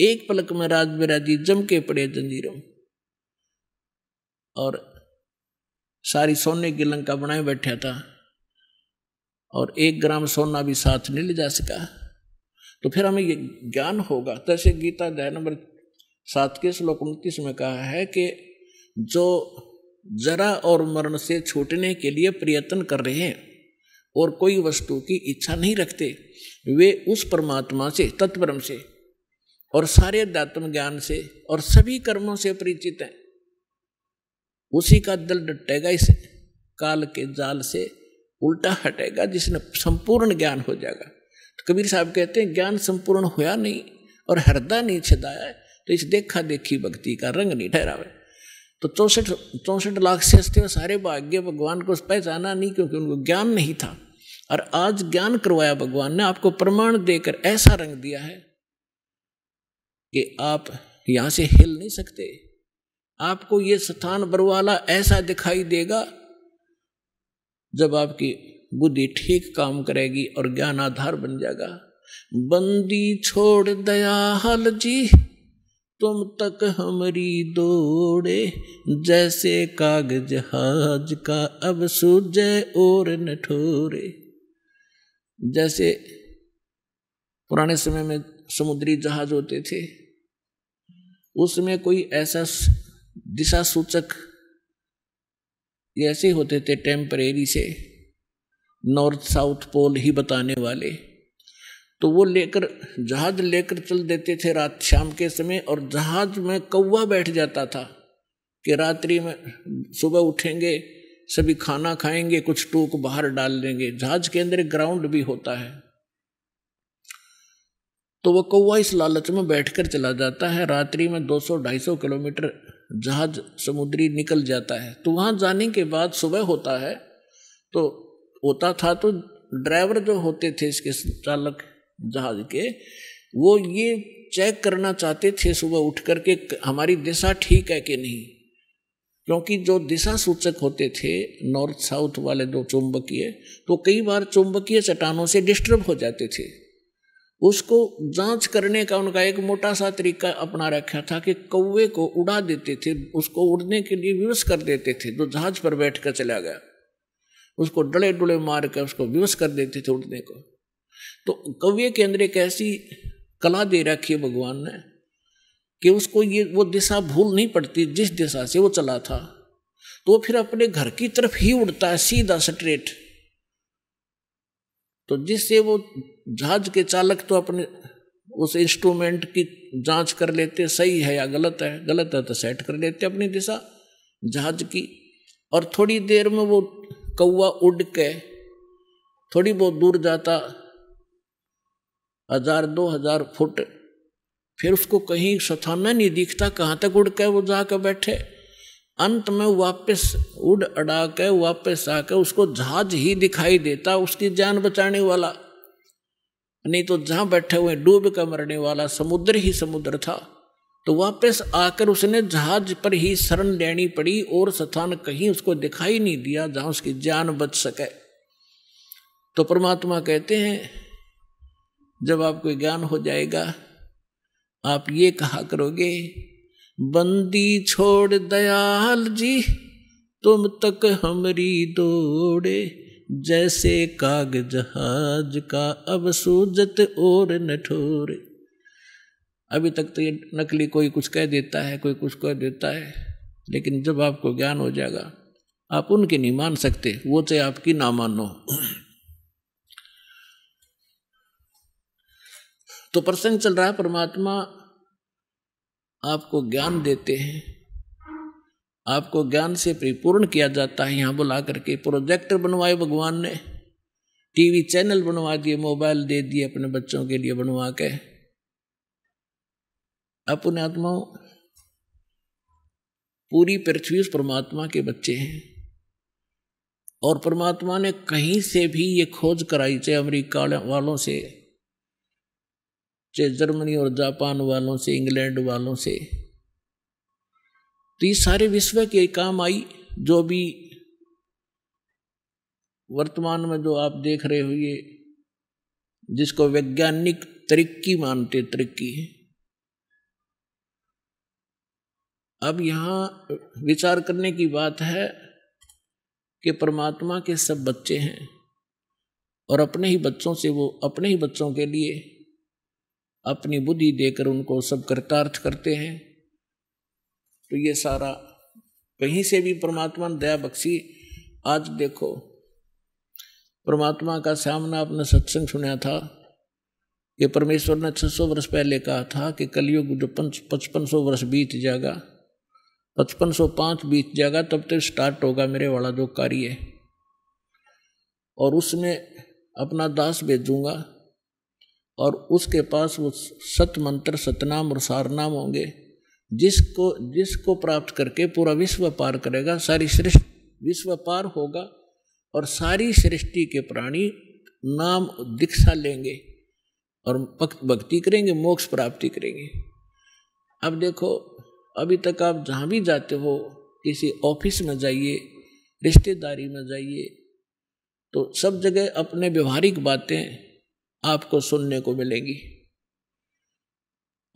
एक पलक में राज बिराजी जम के पड़े जंजीरम। और सारी सोने की लंका बनाए बैठा था और 1 ग्राम सोना भी साथ नहीं ले जा सका। तो फिर हमें ये ज्ञान होगा। जैसे गीता अध्याय नंबर 7 के श्लोक 29 में कहा है कि जो जरा और मरण से छूटने के लिए प्रयत्न कर रहे हैं और कोई वस्तु की इच्छा नहीं रखते, वे उस परमात्मा से, तत्परम से और सारे अध्यात्म ज्ञान से और सभी कर्मों से परिचित हैं। उसी का दिल डटेगा इस काल के जाल से, उल्टा हटेगा, जिसने संपूर्ण ज्ञान हो जाएगा। तो कबीर साहब कहते हैं ज्ञान संपूर्ण होया नहीं और हृदय नहीं छदाया, तो इस देखा देखी भक्ति का रंग नहीं ठहरावे। तो 64 लाख से अस्ते सारे भाग्य भगवान को पहचाना नहीं, क्योंकि उनको ज्ञान नहीं था। और आज ज्ञान करवाया भगवान ने, आपको प्रमाण देकर ऐसा रंग दिया है कि आप यहां से हिल नहीं सकते। आपको ये स्थान बरवाला ऐसा दिखाई देगा जब आपकी बुद्धि ठीक काम करेगी और ज्ञान आधार बन जाएगा। बंदी छोड़ दयाल जी तुम तक हमारी दौड़े, जैसे कागज जहाज का अब सूझे और न ठोरे। जैसे पुराने समय में समुद्री जहाज होते थे, उसमें कोई ऐसा दिशा सूचक ऐसे होते थे टेम्परेरी से, नॉर्थ साउथ पोल ही बताने वाले, तो वो लेकर जहाज लेकर चल देते थे रात शाम के समय, और जहाज में कौवा बैठ जाता था कि रात्रि में सुबह उठेंगे, सभी खाना खाएंगे, कुछ टूक बाहर डाल देंगे। जहाज के अंदर ग्राउंड भी होता है। तो वह कौवा इस लालच में बैठकर चला जाता है। रात्रि में 200-250 किलोमीटर जहाज समुद्री निकल जाता है। तो वहां जाने के बाद सुबह होता है, तो होता था तो ड्राइवर जो होते थे इसके चालक जहाज के, वो ये चेक करना चाहते थे सुबह उठ करके हमारी दिशा ठीक है कि नहीं, क्योंकि जो दिशा सूचक होते थे नॉर्थ साउथ वाले जो चुंबकीय, तो कई बार चुंबकीय चट्टानों से डिस्टर्ब हो जाते थे। उसको जांच करने का उनका एक मोटा सा तरीका अपना रखा था कि कौवे को उड़ा देते थे, उसको उड़ने के लिए विवश कर देते थे। जो जहाज पर बैठ कर चला गया उसको डले डुले मार कर उसको विवश कर देते थे उड़ने को। तो कौवे के अंदर एक ऐसी कला दे रखी है भगवान ने कि उसको ये वो दिशा भूल नहीं पड़ती जिस दिशा से वो चला था, तो फिर अपने घर की तरफ ही उड़ता है सीधा स्ट्रेट। तो जिससे वो जहाज के चालक तो अपने उस इंस्ट्रूमेंट की जांच कर लेते सही है या गलत है, गलत है तो सेट कर लेते अपनी दिशा जहाज की। और थोड़ी देर में वो कौवा उड़ के थोड़ी बहुत दूर जाता, 1000-2000 फुट, फिर उसको कहीं स्थान नहीं दिखता, कहाँ तक उड़ के वो जाकर बैठे। अंत में वापस उड़ अड़ा के वापस आकर उसको जहाज ही दिखाई देता, उसकी जान बचाने वाला, नहीं तो जहां बैठे हुए डूब कर मरने वाला समुद्र ही समुद्र था। तो वापस आकर उसने जहाज पर ही शरण लेनी पड़ी और स्थान कहीं उसको दिखाई नहीं दिया जहां उसकी जान बच सके। तो परमात्मा कहते हैं जब आपको ज्ञान हो जाएगा आप ये कहा करोगे, बंदी छोड़ दयाल जी तुम तक हमरी दौड़े, जैसे काग जहाज का अब सूजत और न ठोरे। अभी तक तो ये नकली कोई कुछ कह देता है, कोई कुछ कह देता है, लेकिन जब आपको ज्ञान हो जाएगा आप उनकी नहीं मान सकते, वो चाहे आपकी ना मानो। तो प्रसंग चल रहा है, परमात्मा आपको ज्ञान देते हैं, आपको ज्ञान से परिपूर्ण किया जाता है। यहाँ बुला करके प्रोजेक्टर बनवाए भगवान ने, टीवी चैनल बनवा दिए, मोबाइल दे दिए अपने बच्चों के लिए बनवा के। अपने आत्माओं पूरी पृथ्वी उस परमात्मा के बच्चे हैं, और परमात्मा ने कहीं से भी ये खोज कराई, चाहे अमेरिका वालों से, चाहे जर्मनी और जापान वालों से, इंग्लैंड वालों से, तो ये सारे विश्व के काम आई। जो भी वर्तमान में जो आप देख रहे हो ये जिसको वैज्ञानिक तरक्की मानते, तरक्की। अब यहाँ विचार करने की बात है कि परमात्मा के सब बच्चे हैं और अपने ही बच्चों से वो अपने ही बच्चों के लिए अपनी बुद्धि देकर उनको सब कृतार्थ करते हैं। तो ये सारा कहीं से भी परमात्मा ने दया बख्शी। आज देखो परमात्मा का सामना आपने सत्संग सुना था कि परमेश्वर ने 600 वर्ष पहले कहा था कि कलयुग जो 5500 वर्ष बीत जाएगा, 5505 बीत जाएगा, तब तक स्टार्ट होगा मेरे वाला जो कार्य है, और उसमें अपना दास भेजूंगा और उसके पास वो सत मंत्र, सतनाम और सारनाम होंगे, जिसको प्राप्त करके पूरा विश्व पार करेगा, सारी सृष्टि विश्व पार होगा और सारी सृष्टि के प्राणी नाम दीक्षा लेंगे और भक्ति करेंगे, मोक्ष प्राप्ति करेंगे। अब देखो अभी तक आप जहाँ भी जाते हो, किसी ऑफिस में जाइए, रिश्तेदारी में जाइए, तो सब जगह अपने व्यवहारिक बातें आपको सुनने को मिलेंगी।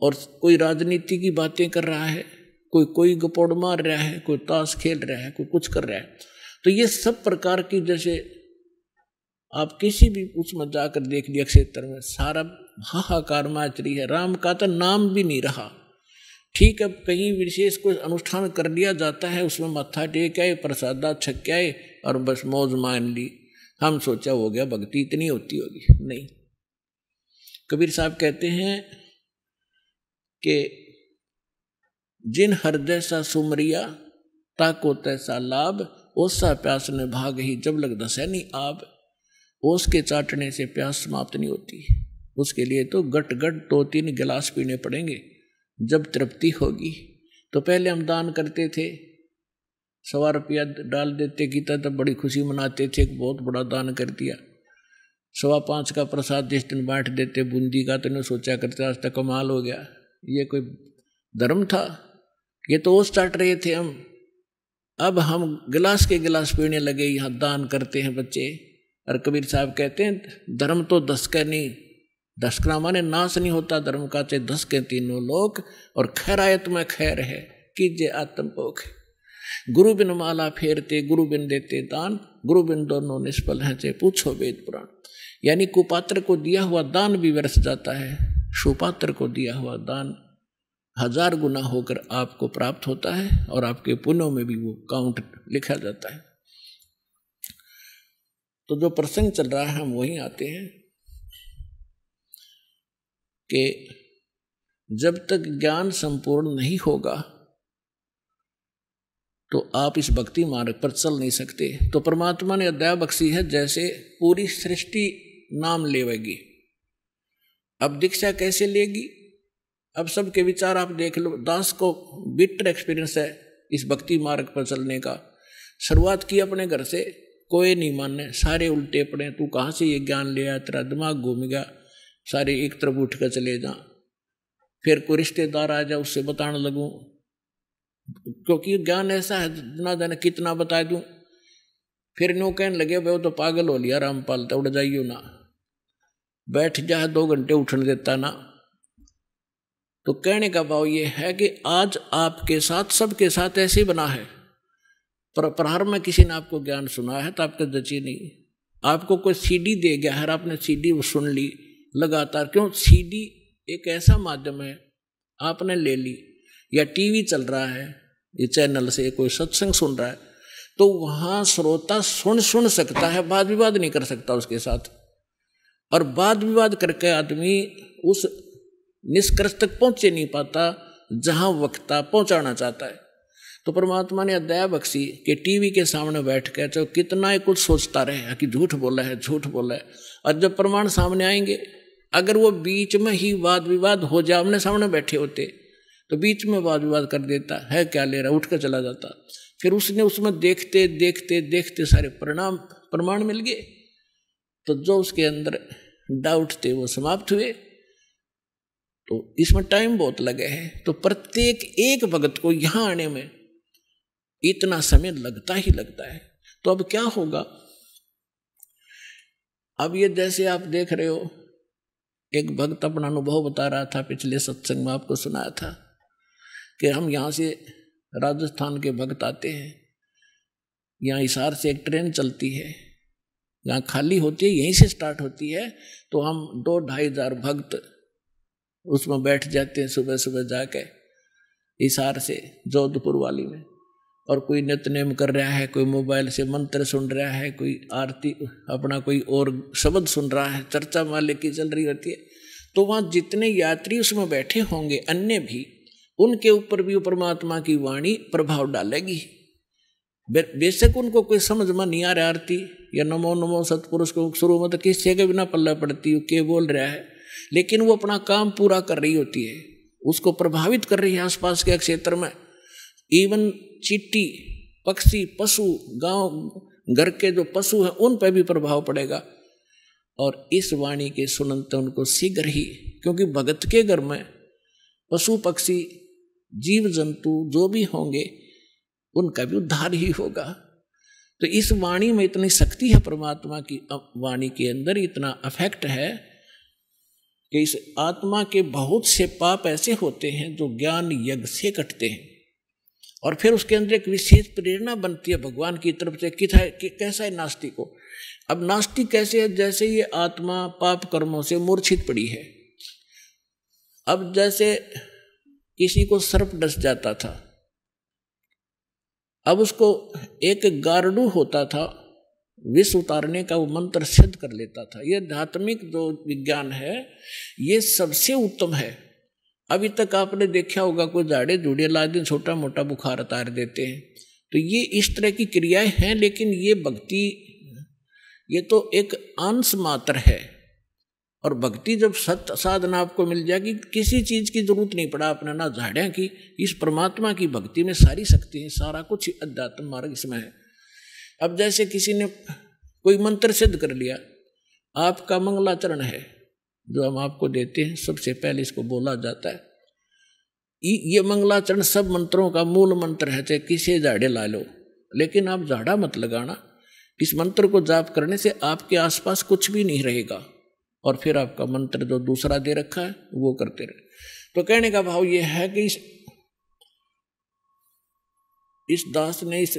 और कोई राजनीति की बातें कर रहा है, कोई गपोड़ मार रहा है, कोई ताश खेल रहा है, कोई कुछ कर रहा है। तो ये सब प्रकार की, जैसे आप किसी भी उसमें जाकर देख लिया क्षेत्र में, सारा हाहाकार मच रही है, राम का तो नाम भी नहीं रहा। ठीक है, कहीं विशेष कोई अनुष्ठान कर लिया जाता है, उसमें मत्था टेक आए, प्रसादा छक आए और बस मौज मान ली, हम सोचा हो गया भक्ति इतनी होती होगी। नहीं, कबीर साहब कहते हैं कि जिन हृदय सा सुमरिया ताको तैसा लाभ, ओसा प्यास ने भाग ही जब लग दसैनी आब। ओस के चाटने से प्यास समाप्त नहीं होती, उसके लिए तो गट गट 2-3 गिलास पीने पड़ेंगे जब तृप्ति होगी। तो पहले हम दान करते थे, 100 रुपया डाल देते गीता, तब बड़ी खुशी मनाते थे, एक बहुत बड़ा दान कर दिया। 5.25 का प्रसाद जिस दिन बांट देते बूंदी का, तो नहीं सोचा करते आज तक कमाल हो गया, ये कोई धर्म था? ये तो ओस चाट रहे थे हम। अब हम गिलास के गिलास पीने लगे, यहाँ दान करते हैं बच्चे। और कबीर साहब कहते हैं धर्म तो दसके नहीं, दसकना माने नाश नहीं होता धर्म का, चाहे 10 के 3 लोक, और खैरायत में खैर है कीजिए आत्मपोख। गुरु बिन माला फेरते, गुरु बिन देते दान, गुरु बिन दोनों निष्फल हैं चाहे पूछो वेद पुराण। यानी कुपात्र को दिया हुआ दान भी व्यर्थ जाता है, सुपात्र को दिया हुआ दान 1000 गुना होकर आपको प्राप्त होता है, और आपके पुण्यों में भी वो काउंट लिखा जाता है। तो जो प्रसंग चल रहा है हम वहीं आते हैं कि जब तक ज्ञान संपूर्ण नहीं होगा तो आप इस भक्ति मार्ग पर चल नहीं सकते। तो परमात्मा ने अध्याय बख्शी है, जैसे पूरी सृष्टि नाम लेवेगी। अब दीक्षा कैसे लेगी? अब सबके विचार आप देख लो। दास को बिटर एक्सपीरियंस है इस भक्ति मार्ग पर चलने का। शुरुआत की अपने घर से, कोई नहीं माने, सारे उल्टे पड़े, तू कहाँ से ये ज्ञान ले आया, तेरा दिमाग घूम गया, सारे एक तरफ उठ कर चले जा। फिर कोई रिश्तेदार आ जाए, उससे बताने लगूं, क्योंकि ज्ञान ऐसा है ना जाने कितना बता दूं। फिर नो कहने लगे भाई वो तो पागल हो लिया रामपाल, तो उड़ जाइयो ना, बैठ जा 2 घंटे उठने देता ना। तो कहने का भाव ये है कि आज आपके साथ, सबके साथ ऐसे ही बना है। प्रारंभ में किसी ने आपको ज्ञान सुना है तो आपको जची नहीं, आपको कोई सीडी दे गया है, आपने सीडी सुन ली लगातार। क्यों? सीडी एक ऐसा माध्यम है, आपने ले ली, या टीवी चल रहा है, ये चैनल से कोई सत्संग सुन रहा है, तो वहां श्रोता सुन सकता है, वाद विवाद नहीं कर सकता उसके साथ। और वाद विवाद करके आदमी उस निष्कर्ष तक पहुंचे नहीं पाता जहां वक्ता पहुंचाना चाहता है। तो परमात्मा ने अध्याय बख्शी कि टीवी के सामने बैठ कर चाहे कितना ही कुछ सोचता रहे कि झूठ बोला है, झूठ बोला है, और जब प्रमाण सामने आएंगे, अगर वो बीच में ही वाद विवाद हो जाए, आमने सामने बैठे होते तो बीच में वाद विवाद कर देता है, क्या ले रहा, उठ कर चला जाता। फिर उसने उसमें देखते देखते देखते सारे प्रमाण मिल गए, तो जो उसके अंदर डाउट थे वो समाप्त हुए। तो इसमें टाइम बहुत लगे है, तो प्रत्येक एक भगत को यहां आने में इतना समय लगता ही लगता है। तो अब क्या होगा? अब ये जैसे आप देख रहे हो, एक भक्त अपना अनुभव बता रहा था, पिछले सत्संग में आपको सुनाया था कि हम यहाँ से राजस्थान के भक्त आते हैं, यहाँ हिसार से एक ट्रेन चलती है, यहाँ खाली होती है, यहीं से स्टार्ट होती है, तो हम 2-2.5 हज़ार भक्त उसमें बैठ जाते हैं सुबह सुबह जाके हिसार से जोधपुर वाली में। और कोई नित्यनेम कर रहा है, कोई मोबाइल से मंत्र सुन रहा है, कोई आरती अपना कोई और शब्द सुन रहा है, चर्चा मालिक की चल रही होती है। तो वहाँ जितने यात्री उसमें बैठे होंगे अन्य भी, उनके ऊपर भी परमात्मा की वाणी प्रभाव डालेगी। बेशक उनको कोई समझ में नहीं आ रहा आरती या नमो नमो सतपुरुष को शुरू में तो किसी के बिना पल्ला पड़ती के बोल रहा है, लेकिन वो अपना काम पूरा कर रही होती है, उसको प्रभावित कर रही है आसपास के क्षेत्र में। इवन चींटी, पक्षी, पशु, गांव घर के जो पशु हैं उन पर भी प्रभाव पड़ेगा। और इस वाणी के सुनते उनको शीघ्र ही, क्योंकि भगत के घर में पशु पक्षी जीव जंतु जो भी होंगे उनका भी उद्धार ही होगा। तो इस वाणी में इतनी शक्ति है, परमात्मा की वाणी के अंदर इतना अफेक्ट है कि इस आत्मा के बहुत से पाप ऐसे होते हैं जो ज्ञान यज्ञ से कटते हैं, और फिर उसके अंदर एक विशेष प्रेरणा बनती है भगवान की तरफ से कि कैसा है नास्तिक को। अब नास्तिक कैसे है? जैसे ये आत्मा पाप कर्मों से मूर्छित पड़ी है। अब जैसे किसी को सर्प डस जाता था, अब उसको एक गारडू होता था, विष उतारने का वो मंत्र सिद्ध कर लेता था। ये आध्यात्मिक जो विज्ञान है ये सबसे उत्तम है। अभी तक आपने देखा होगा कोई झाड़े झूड़े ला दिन छोटा मोटा बुखार उतार देते हैं, तो ये इस तरह की क्रियाएं हैं, लेकिन ये भक्ति ये तो एक अंश मात्र है। और भक्ति जब सत्य साधना आपको मिल जाएगी, किसी चीज की जरूरत नहीं पड़ा अपने ना झाड़ियां की, इस परमात्मा की भक्ति में सारी शक्ति है, सारा कुछ अध्यात्म मार्ग इसमें है। अब जैसे किसी ने कोई मंत्र सिद्ध कर लिया, आपका मंगलाचरण है जो हम आपको देते हैं, सबसे पहले इसको बोला जाता है। ये मंगलाचरण सब मंत्रों का मूल मंत्र है, चाहे किसी झाड़े ला लो, लेकिन आप झाड़ा मत लगाना। इस मंत्र को जाप करने से आपके आसपास कुछ भी नहीं रहेगा, और फिर आपका मंत्र जो दूसरा दे रखा है वो करते रहे। तो कहने का भाव ये है कि इस दास ने इस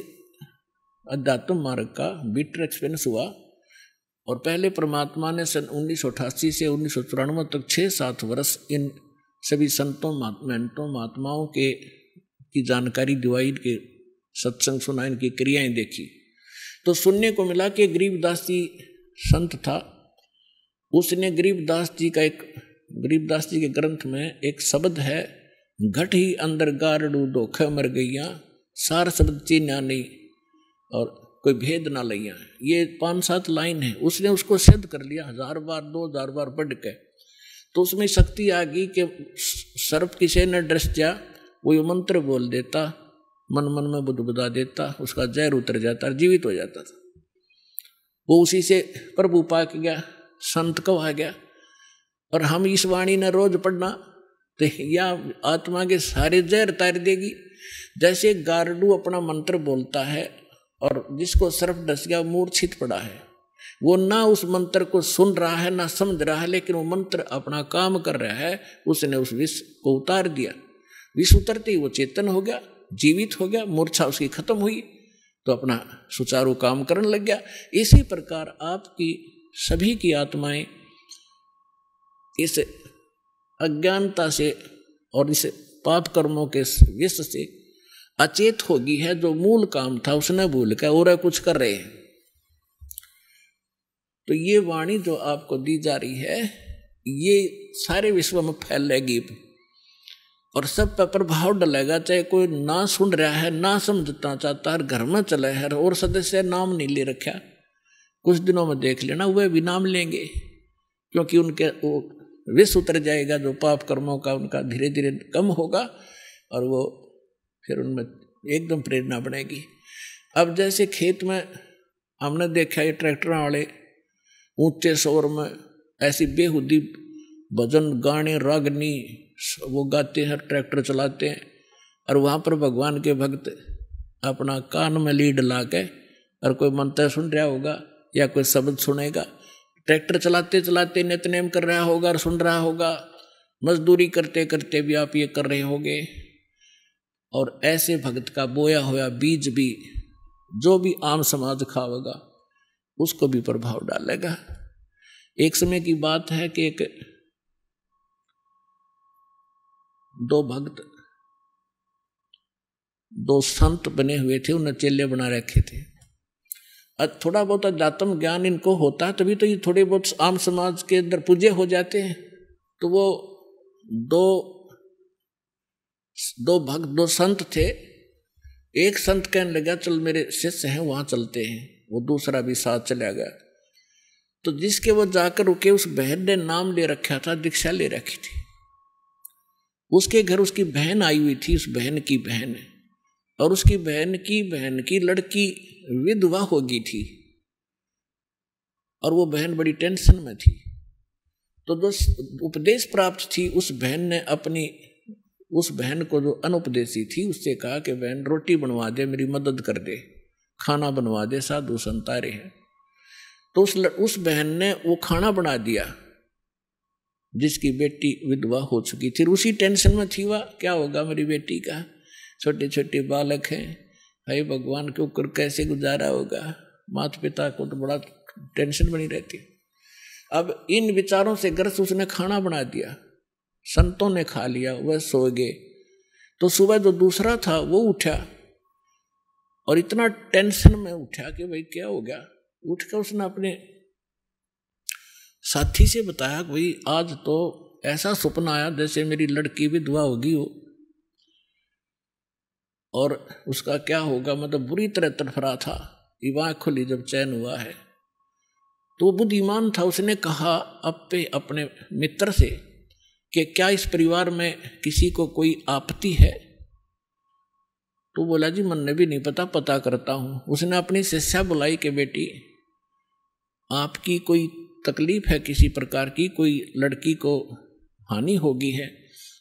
अध्यात्म मार्ग का बिटर एक्सपीरियंस हुआ, और पहले परमात्मा ने सन 1988 से 1994 तक 6-7 वर्ष इन सभी संतों महंतों महात्माओं की जानकारी दिवाई, के सत्संग सुना, इनकी क्रियाएं देखी। तो सुनने को मिला कि गरीबदास जी संत था, उसने गरीबदास जी के ग्रंथ में एक शब्द है, घट ही अंदर गारड़ू धोखे मर गईया, सार शब्द चीन्या नहीं और कोई भेद ना लैया। ये 5-7 लाइन है, उसने उसको सिद्ध कर लिया 1000 बार 2000 बार पढ़ के। तो उसमें शक्ति आ गई कि सर्प किसे न डस जा, वो ये मंत्र बोल देता, मन मन में बुदबुदा देता, उसका जहर उतर जाता, जीवित हो जाता था। वो उसी से प्रभु पाक गया, संत कहा गया। और हम इस वाणी ने रोज पढ़ना तो या आत्मा के सारे जहर तार देगी। जैसे गारडू अपना मंत्र बोलता है और जिसको सर्प डस गया मूर्छित पड़ा है, वो ना उस मंत्र को सुन रहा है ना समझ रहा है, लेकिन वो मंत्र अपना काम कर रहा है। उसने उस विष को उतार दिया, विष उतरते ही वो चेतन हो गया, जीवित हो गया, मूर्छा उसकी खत्म हुई, तो अपना सुचारू काम करने लग गया। इसी प्रकार आपकी सभी की आत्माएं इस अज्ञानता से और इस पाप कर्मों के विष से अचेत होगी है। जो मूल काम था उसने भूल कर और कुछ कर रहे हैं। तो ये वाणी जो आपको दी जा रही है, ये सारे विश्व में फैलेगी और सब पर प्रभाव डलेगा। चाहे कोई ना सुन रहा है, ना समझना चाहता है, घर में चला है और सदस्य नाम नहीं ले रखा, कुछ दिनों में देख लेना वह भी नाम लेंगे, क्योंकि उनके वो विष उतर जाएगा जो पाप कर्मों का, उनका धीरे धीरे कम होगा और वो फिर उनमें एकदम प्रेरणा बनेगी। अब जैसे खेत में हमने देखा ये ट्रैक्टर वाले ऊंचे शोर में ऐसी बेहुदी भजन गाने रागनी वो गाते हैं, ट्रैक्टर चलाते हैं, और वहाँ पर भगवान के भक्त अपना कान में लीड ला के और कोई मंत्र सुन रहा होगा या कोई शब्द सुनेगा, ट्रैक्टर चलाते चलाते नित्यनेम कर रहा होगा और सुन रहा होगा, मजदूरी करते करते भी आप ये कर रहे होंगे। और ऐसे भक्त का बोया हुआ बीज भी जो भी आम समाज खावेगा उसको भी प्रभाव डालेगा। एक समय की बात है कि एक 2 भक्त 2 संत बने हुए थे, उन्हें चेले बना रखे थे। थोड़ा बहुत अध्यात्म ज्ञान इनको होता तभी तो ये थोड़े बहुत आम समाज के अंदर पूजे हो जाते हैं। तो वो दो भक्त 2 संत थे। एक संत कहने लगा चल मेरे शिष्य हैं वहां चलते हैं, वो दूसरा भी साथ चला गया। तो जिसके वो जाकर रुके उस बहन ने नाम ले रखा था, दीक्षा ले रखी थी। उसके घर उसकी बहन आई हुई थी, उस बहन की बहन, और उसकी बहन की लड़की विधवा हो गई थी और वो बहन बड़ी टेंशन में थी। तो जो उपदेश प्राप्त थी उस बहन ने उस बहन को जो अनुपदेशी थी उससे कहा कि बहन रोटी बनवा दे, मेरी मदद कर दे, खाना बनवा दे, साधु संत आ रहे हैं। तो उस बहन ने वो खाना बना दिया जिसकी बेटी विधवा हो चुकी थी। उसी टेंशन में थी वह, क्या होगा मेरी बेटी का, छोटे छोटे बालक हैं, भाई भगवान के ऊपर कैसे गुजारा होगा। माता पिता को तो बड़ा टेंशन बनी रहती है। अब इन विचारों से ग्रस्त उसने खाना बना दिया, संतों ने खा लिया, वह सो गए। तो सुबह जो दूसरा था वो उठा और इतना टेंशन में उठा कि भाई क्या हो गया। उठकर उसने अपने साथी से बताया कि भाई आज तो ऐसा सपना आया जैसे मेरी लड़की विधवा होगी हो। और उसका क्या होगा, मतलब बुरी तरह तड़फड़ा था। ये आँख खुली जब चैन हुआ है तो वो बुद्धिमान था, उसने कहा अपने मित्र से कि क्या इस परिवार में किसी को कोई आपत्ति है। तो बोला जी मन ने भी नहीं पता, पता करता हूँ। उसने अपनी शिष्या बुलाई कि बेटी आपकी कोई तकलीफ है किसी प्रकार की, कोई लड़की को हानि होगी है।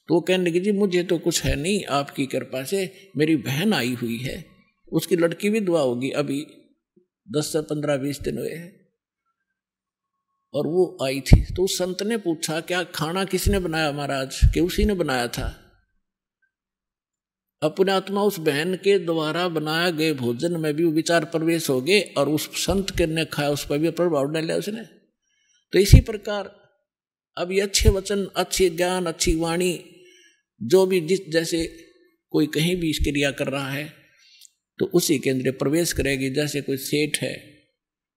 तो वो कहने लगी जी मुझे तो कुछ है नहीं, आपकी कृपा से मेरी बहन आई हुई है, उसकी लड़की भी दुआ होगी, अभी 10 से 15-20 दिन हुए हैं और वो आई थी। तो उस संत ने पूछा क्या खाना किसने बनाया महाराज, कि उसी ने बनाया था। अपने आत्मा उस बहन के द्वारा बनाया गए भोजन में भी विचार प्रवेश हो गए और उस संत के ने खाया उस पर भी प्रभाव डाला उसने। तो इसी प्रकार अब ये अच्छे वचन, अच्छे ज्ञान, अच्छी वाणी जो भी जिस जैसे कोई कहीं भी इसकी क्रिया कर रहा है तो उसी के अंदर प्रवेश करेगी। जैसे कोई सेठ है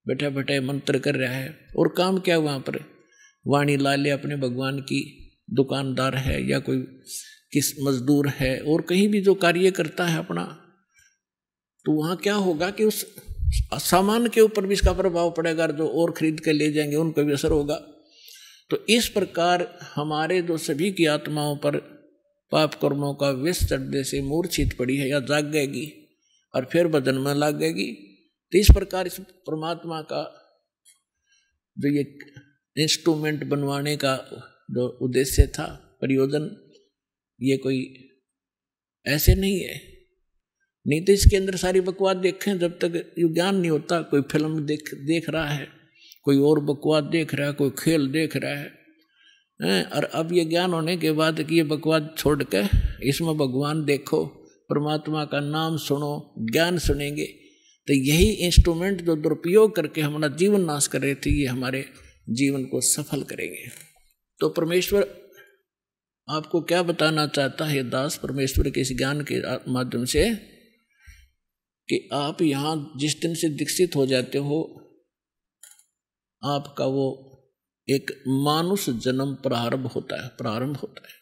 बैठे बैठे मंत्र कर रहा है और काम क्या वहाँ पर वाणी ला ले अपने भगवान की, दुकानदार है या कोई किस मजदूर है और कहीं भी जो कार्य करता है अपना, तो वहाँ क्या होगा कि उस सामान के ऊपर भी इसका प्रभाव पड़ेगा, जो और खरीद के ले जाएंगे उन पर भी असर होगा। तो इस प्रकार हमारे जो सभी की आत्माओं पर पाप कर्मों का विष चढ़ने से मूर्छित पड़ी है या जागेगी और फिर बदन में लगेगी। तो इस प्रकार इस परमात्मा का जो ये इंस्ट्रूमेंट बनवाने का जो उद्देश्य था, प्रयोजन, ये कोई ऐसे नहीं है। नहीं तो इसके अंदर सारी बकवास देखें, जब तक ये ज्ञान नहीं होता, कोई फिल्म देख रहा है, कोई और बकवास देख रहा है, कोई खेल देख रहा है, और अब ये ज्ञान होने के बाद कि ये बकवास छोड़ के इसमें भगवान देखो, परमात्मा का नाम सुनो, ज्ञान सुनेंगे, तो यही इंस्ट्रूमेंट जो दुरुपयोग करके हमारा जीवन नाश कर रहे थे, ये हमारे जीवन को सफल करेंगे। तो परमेश्वर आपको क्या बताना चाहता है दास परमेश्वर के इस ज्ञान के माध्यम से, कि आप यहाँ जिस दिन से दीक्षित हो जाते हो, आपका वो एक मानुष जन्म प्रारंभ होता है।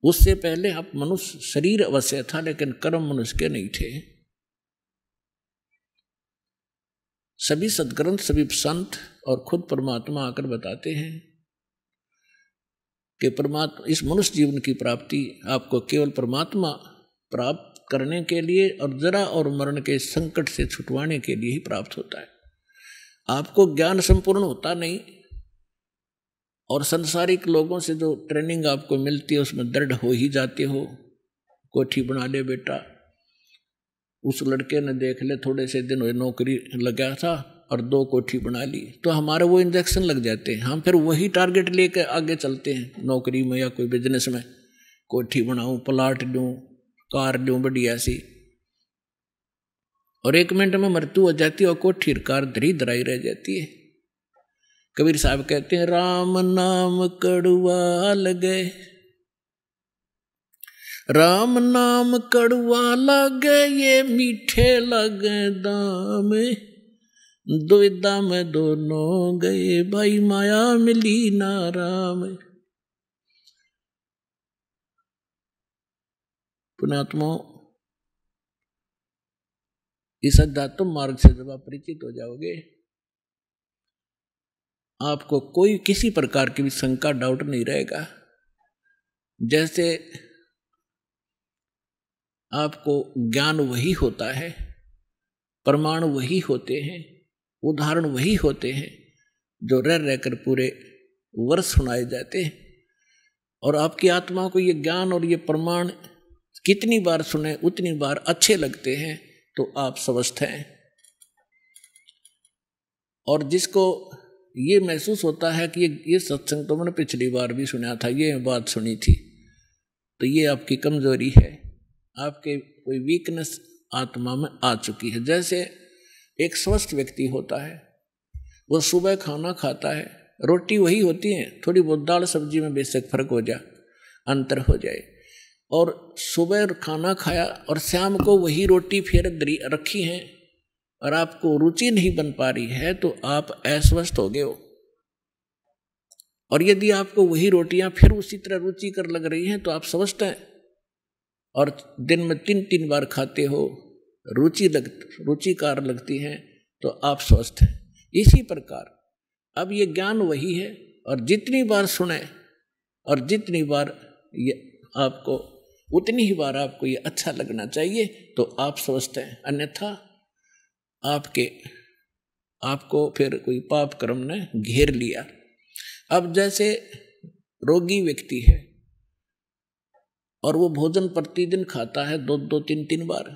उससे पहले आप मनुष्य शरीर अवश्य था, लेकिन कर्म मनुष्य के नहीं थे। सभी सद्ग्रंथ, सभी संत और खुद परमात्मा आकर बताते हैं कि परमात्मा इस मनुष्य जीवन की प्राप्ति आपको केवल परमात्मा प्राप्त करने के लिए और जरा और मरण के संकट से छुटवाने के लिए ही प्राप्त होता है। आपको ज्ञान संपूर्ण होता नहीं, और संसारिक लोगों से जो ट्रेनिंग आपको मिलती है उसमें दृढ़ हो ही जाते हो। कोठी बना ले बेटा, उस लड़के ने देख ले थोड़े से दिन हुए नौकरी लगा था और 2 कोठी बना ली, तो हमारे वो इंजेक्शन लग जाते हैं, हम फिर वही टारगेट लेकर आगे चलते हैं नौकरी में या कोई बिजनेस में। कोठी बनाऊं, प्लाट लूं, कार लूं बढ़िया सी, और 1 मिनट में मृत्यु हो जाती है और कोठी कार धरी धराई रह जाती है। कबीर साहब कहते हैं राम नाम कड़वा लगे, राम नाम कड़वा लगे, ये मीठे लगे दाम, दुविधा में दोनों गए, भाई माया मिली ना राम। पुणात्मा, इस अध्यात्म मार्ग से जब आप परिचित हो जाओगे, आपको कोई किसी प्रकार की भी शंका, डाउट नहीं रहेगा। जैसे आपको ज्ञान वही होता है, प्रमाण वही होते हैं, उदाहरण वही होते हैं जो रह रहकर पूरे वर्ष सुनाए जाते हैं, और आपकी आत्मा को ये ज्ञान और ये प्रमाण कितनी बार सुने उतनी बार अच्छे लगते हैं, तो आप स्वस्थ हैं। और जिसको ये महसूस होता है कि ये सत्संग तो मैंने पिछली बार भी सुना था, ये बात सुनी थी, तो ये आपकी कमजोरी है, आपके कोई वीकनेस आत्मा में आ चुकी है। जैसे एक स्वस्थ व्यक्ति होता है, वो सुबह खाना खाता है, रोटी वही होती है, थोड़ी बहुत दाल सब्जी में बेशक फर्क हो जाए, अंतर हो जाए, और सुबह खाना खाया और शाम को वही रोटी फिर रखी है और आपको रुचि नहीं बन पा रही है, तो आप अस्वस्थ हो गए हो। और यदि आपको वही रोटियां फिर उसी तरह रुचिकर लग रही हैं, तो आप स्वस्थ हैं। और दिन में 3-3 बार खाते हो, रुचिकार लगती हैं, तो आप स्वस्थ हैं। इसी प्रकार अब ये ज्ञान वही है, और जितनी बार सुने और जितनी बार ये आपको, उतनी ही बार आपको ये अच्छा लगना चाहिए, तो आप स्वस्थ हैं। अन्यथा आपको फिर कोई पाप कर्म ने घेर लिया। अब जैसे रोगी व्यक्ति है और वो भोजन प्रतिदिन खाता है 2-2, 3-3 बार,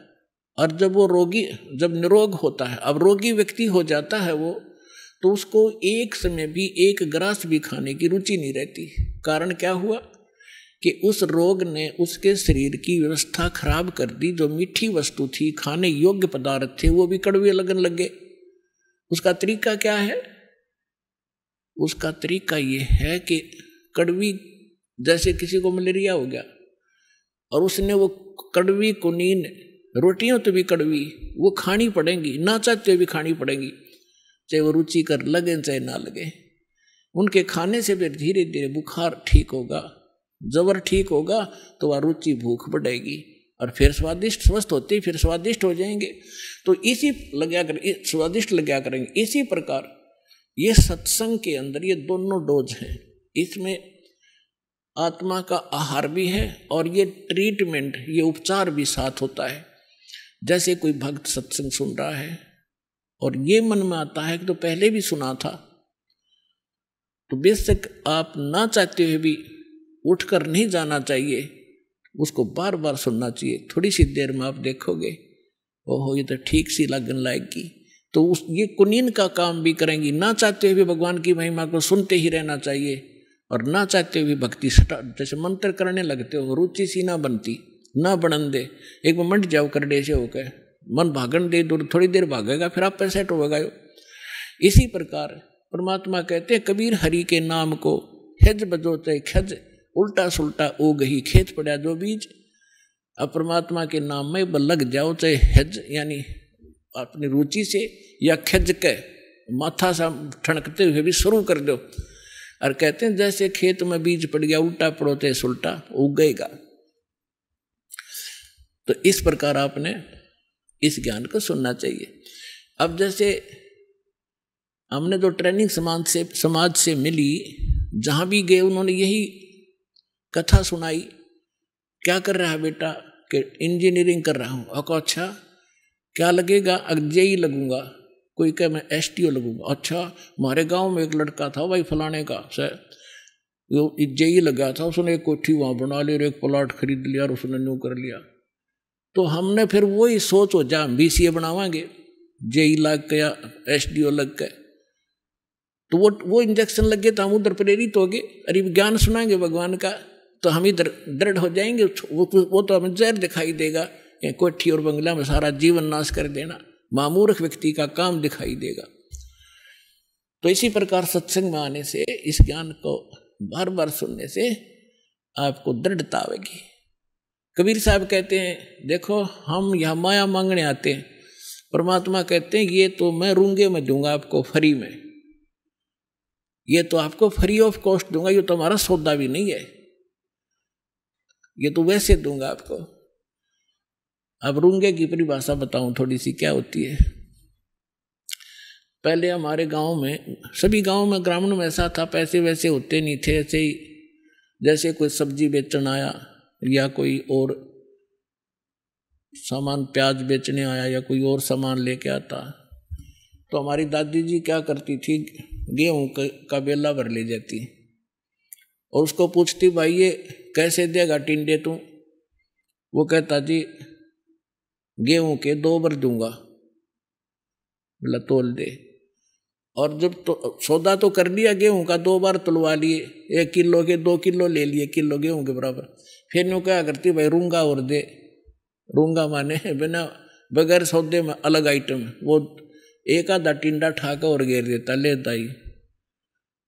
और जब निरोग होता है, अब रोगी व्यक्ति हो जाता है वो, तो उसको एक समय भी एक ग्रास भी खाने की रुचि नहीं रहती। कारण क्या हुआ कि उस रोग ने उसके शरीर की व्यवस्था खराब कर दी। जो मीठी वस्तु थी, खाने योग्य पदार्थ थे, वो भी कड़वे लगने लगे। उसका तरीका क्या है? उसका तरीका ये है कि कड़वी, जैसे किसी को मलेरिया हो गया और उसने वो कड़वी कुनीन, रोटियां तो भी कड़वी, वो खानी पड़ेंगी, ना चाहते भी खानी पड़ेंगी, चाहे वो रुचि कर लगे चाहे ना लगे। उनके खाने से फिर धीरे धीरे बुखार ठीक होगा, जबर ठीक होगा, तो वह रुचि भूख बढ़ेगी, और फिर स्वादिष्ट, स्वस्थ होते फिर स्वादिष्ट हो जाएंगे। तो स्वादिष्ट लगा करेंगे। इसी प्रकार ये सत्संग के अंदर ये दोनों डोज हैं। इसमें आत्मा का आहार भी है और ये ट्रीटमेंट, ये उपचार भी साथ होता है। जैसे कोई भक्त सत्संग सुन रहा है और ये मन में आता है कि तो पहले भी सुना था, तो बेशक आप ना चाहते हुए भी उठकर नहीं जाना चाहिए, उसको बार बार सुनना चाहिए। थोड़ी सी देर में आप देखोगे, ओहो ये तो ठीक सी लगन लाएगी, तो ये कुनीन का काम भी करेंगी। ना चाहते हुए भगवान की महिमा को सुनते ही रहना चाहिए, और ना चाहते हुए भक्ति जैसे मंत्र करने लगते हो, रुचि सी ना बनती, ना बनन दे। एक बार मंड जाओ करडे से होकर, मन भागन दे, थोड़ी देर भागेगा, फिर आप सेट होगा। इसी प्रकार परमात्मा कहते हैं, कबीर हरि के नाम को हेज बजोते खज, उल्टा सुल्टा ओ गही खेत पड़ा जो बीज। अब परमात्मा के नाम में लग जाओ, चाहे हेज यानी अपनी रुचि से, या खज के माथा सा ठनकते हुए भी शुरू कर दो। और कहते हैं जैसे खेत में बीज पड़ गया, उल्टा पड़ोते सुल्टा उगेगा। तो इस प्रकार आपने इस ज्ञान को सुनना चाहिए। अब जैसे हमने जो ट्रेनिंग समाज से मिली, जहां भी गए उन्होंने यही कथा सुनाई, क्या कर रहा है बेटा? कि इंजीनियरिंग कर रहा हूँ। अच्छा क्या लगेगा? जेई लगूंगा। कोई कहे मैं STO लगूंगा। अच्छा, हमारे गांव में एक लड़का था भाई फलाने का, जेई लगा था, उसने एक कोठी वहां बना ली और एक प्लॉट खरीद लिया और उसने न्यू कर लिया। तो हमने फिर वही सोच हो जा BCA बनावांगे, जेई लग के या SDO लग के, तो वो इंजेक्शन लग गए तो हम उधर प्रेरित हो गए। अरे ज्ञान सुनाएंगे भगवान का तो हम इधर दृढ़ हो जाएंगे। वो तो हमें जहर दिखाई देगा, कोठी और बंगला में सारा जीवन नाश कर देना, मामूर्ख व्यक्ति का काम दिखाई देगा। तो इसी प्रकार सत्संग में आने से, इस ज्ञान को बार बार सुनने से आपको दृढ़ता आएगी। कबीर साहब कहते हैं, देखो हम यहाँ माया मांगने आते हैं, परमात्मा कहते हैं ये तो मैं रूंगे में दूंगा आपको फ्री में, ये तो आपको फ्री ऑफ कॉस्ट दूंगा, ये तो हमारा सौदा भी नहीं है, ये तो वैसे दूंगा आपको। अब रूंगे की परिभाषा बताऊं थोड़ी सी, क्या होती है। पहले हमारे गांव में, सभी गांव में ग्रामीण में ऐसा था, पैसे वैसे होते नहीं थे। ऐसे ही जैसे कोई सब्जी बेचने आया या कोई और सामान, प्याज बेचने आया या कोई और सामान लेके आता, तो हमारी दादी जी क्या करती थी, गेहूं का बेला भर ले जाती और उसको पूछती, भाई ये कैसे देगा टिंडे तू? वो कहता जी गेहूं के 2 बार दूंगा, बोला तोल दे। और जब तो सौदा तो कर लिया, गेहूं का 2 बार तुलवा लिए, 1 किलो के 2 किलो ले लिए, किलो गेहूं के बराबर। फिर यूँ क्या करती, भाई रूंगा और दे। रूंगा माने बिना बगैर सौदे में अलग आइटम, वो एक आधा टिंडा ठाका और घेर देता, ले दाई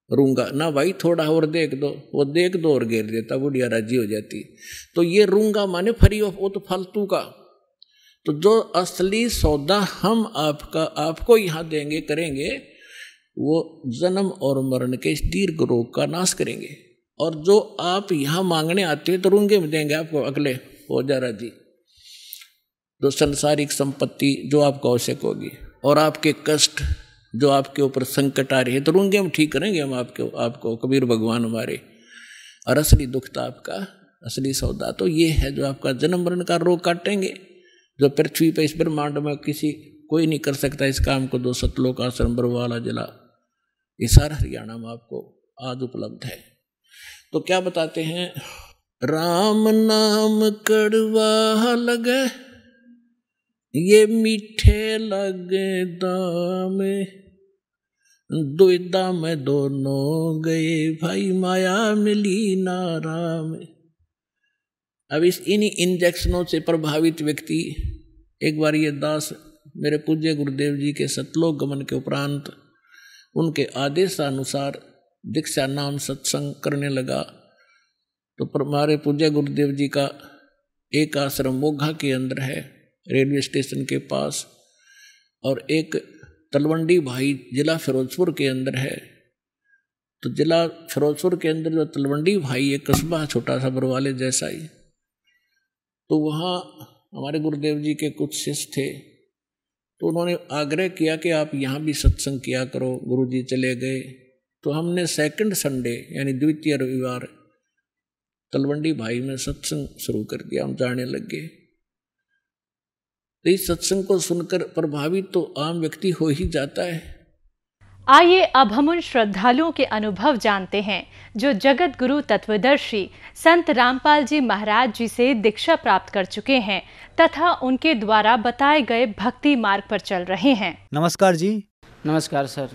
रूंगा ना भाई थोड़ा और देख दो, वो देख दो और घेर देता, बुढ़िया राजी हो जाती। तो ये रूंगा माने फ्री ऑफ, वो तो फालतू का। तो जो असली सौदा हम आपको यहाँ देंगे, करेंगे, वो जन्म और मरण के इस दीर्घ रोग का नाश करेंगे। और जो आप यहाँ मांगने आते हैं तो रूंगे में देंगे आपको अगले हो जा रहा जी, जो संसारिक संपत्ति जो आपको आवश्यक होगी और आपके कष्ट जो आपके ऊपर संकट आ रही है, तो रोंगे हम, ठीक करेंगे हम आपको कबीर भगवान हमारे। और असली दुख था आपका, असली सौदा तो ये है जो आपका जन्म मरण का रोग काटेंगे, जो पृथ्वी पर इस ब्रह्मांड में कोई नहीं कर सकता इस काम को, जो सतलोक आश्रम बरवाला जिला ये सारा हरियाणा में आपको आज उपलब्ध है। तो क्या बताते हैं, राम नाम कड़वा लगे ये मीठे लगे दाम, दुविधा में दोनों गए भाई माया मिली ना राम। अब इन्हीं इंजेक्शनों से प्रभावित व्यक्ति, एक बार ये दास मेरे पूज्य गुरुदेव जी के सतलोक गमन के उपरांत उनके आदेशानुसार दीक्षा नाम सत्संग करने लगा। तो हमारे पूज्य गुरुदेव जी का एक आश्रम मोघा के अंदर है, रेलवे स्टेशन के पास, और एक तलवंडी भाई जिला फिरोजपुर के अंदर है। तो जिला फिरोजपुर के अंदर जो तलवंडी भाई एक कस्बा छोटा सा बरवाले जैसा ही, तो वहाँ हमारे गुरुदेव जी के कुछ शिष्य थे, तो उन्होंने आग्रह किया कि आप यहाँ भी सत्संग किया करो। गुरुजी चले गए, तो हमने सेकंड संडे यानी द्वितीय रविवार तलवंडी भाई में सत्संग शुरू कर दिया, हम जाने लग गए। तो इस सत्संग को सुनकर प्रभावित तो आम व्यक्ति हो ही जाता है। आइए अब हम उन श्रद्धालुओं के अनुभव जानते हैं जो जगत गुरु तत्वदर्शी संत रामपाल जी महाराज जी से दीक्षा प्राप्त कर चुके हैं तथा उनके द्वारा बताए गए भक्ति मार्ग पर चल रहे हैं। नमस्कार जी। नमस्कार सर।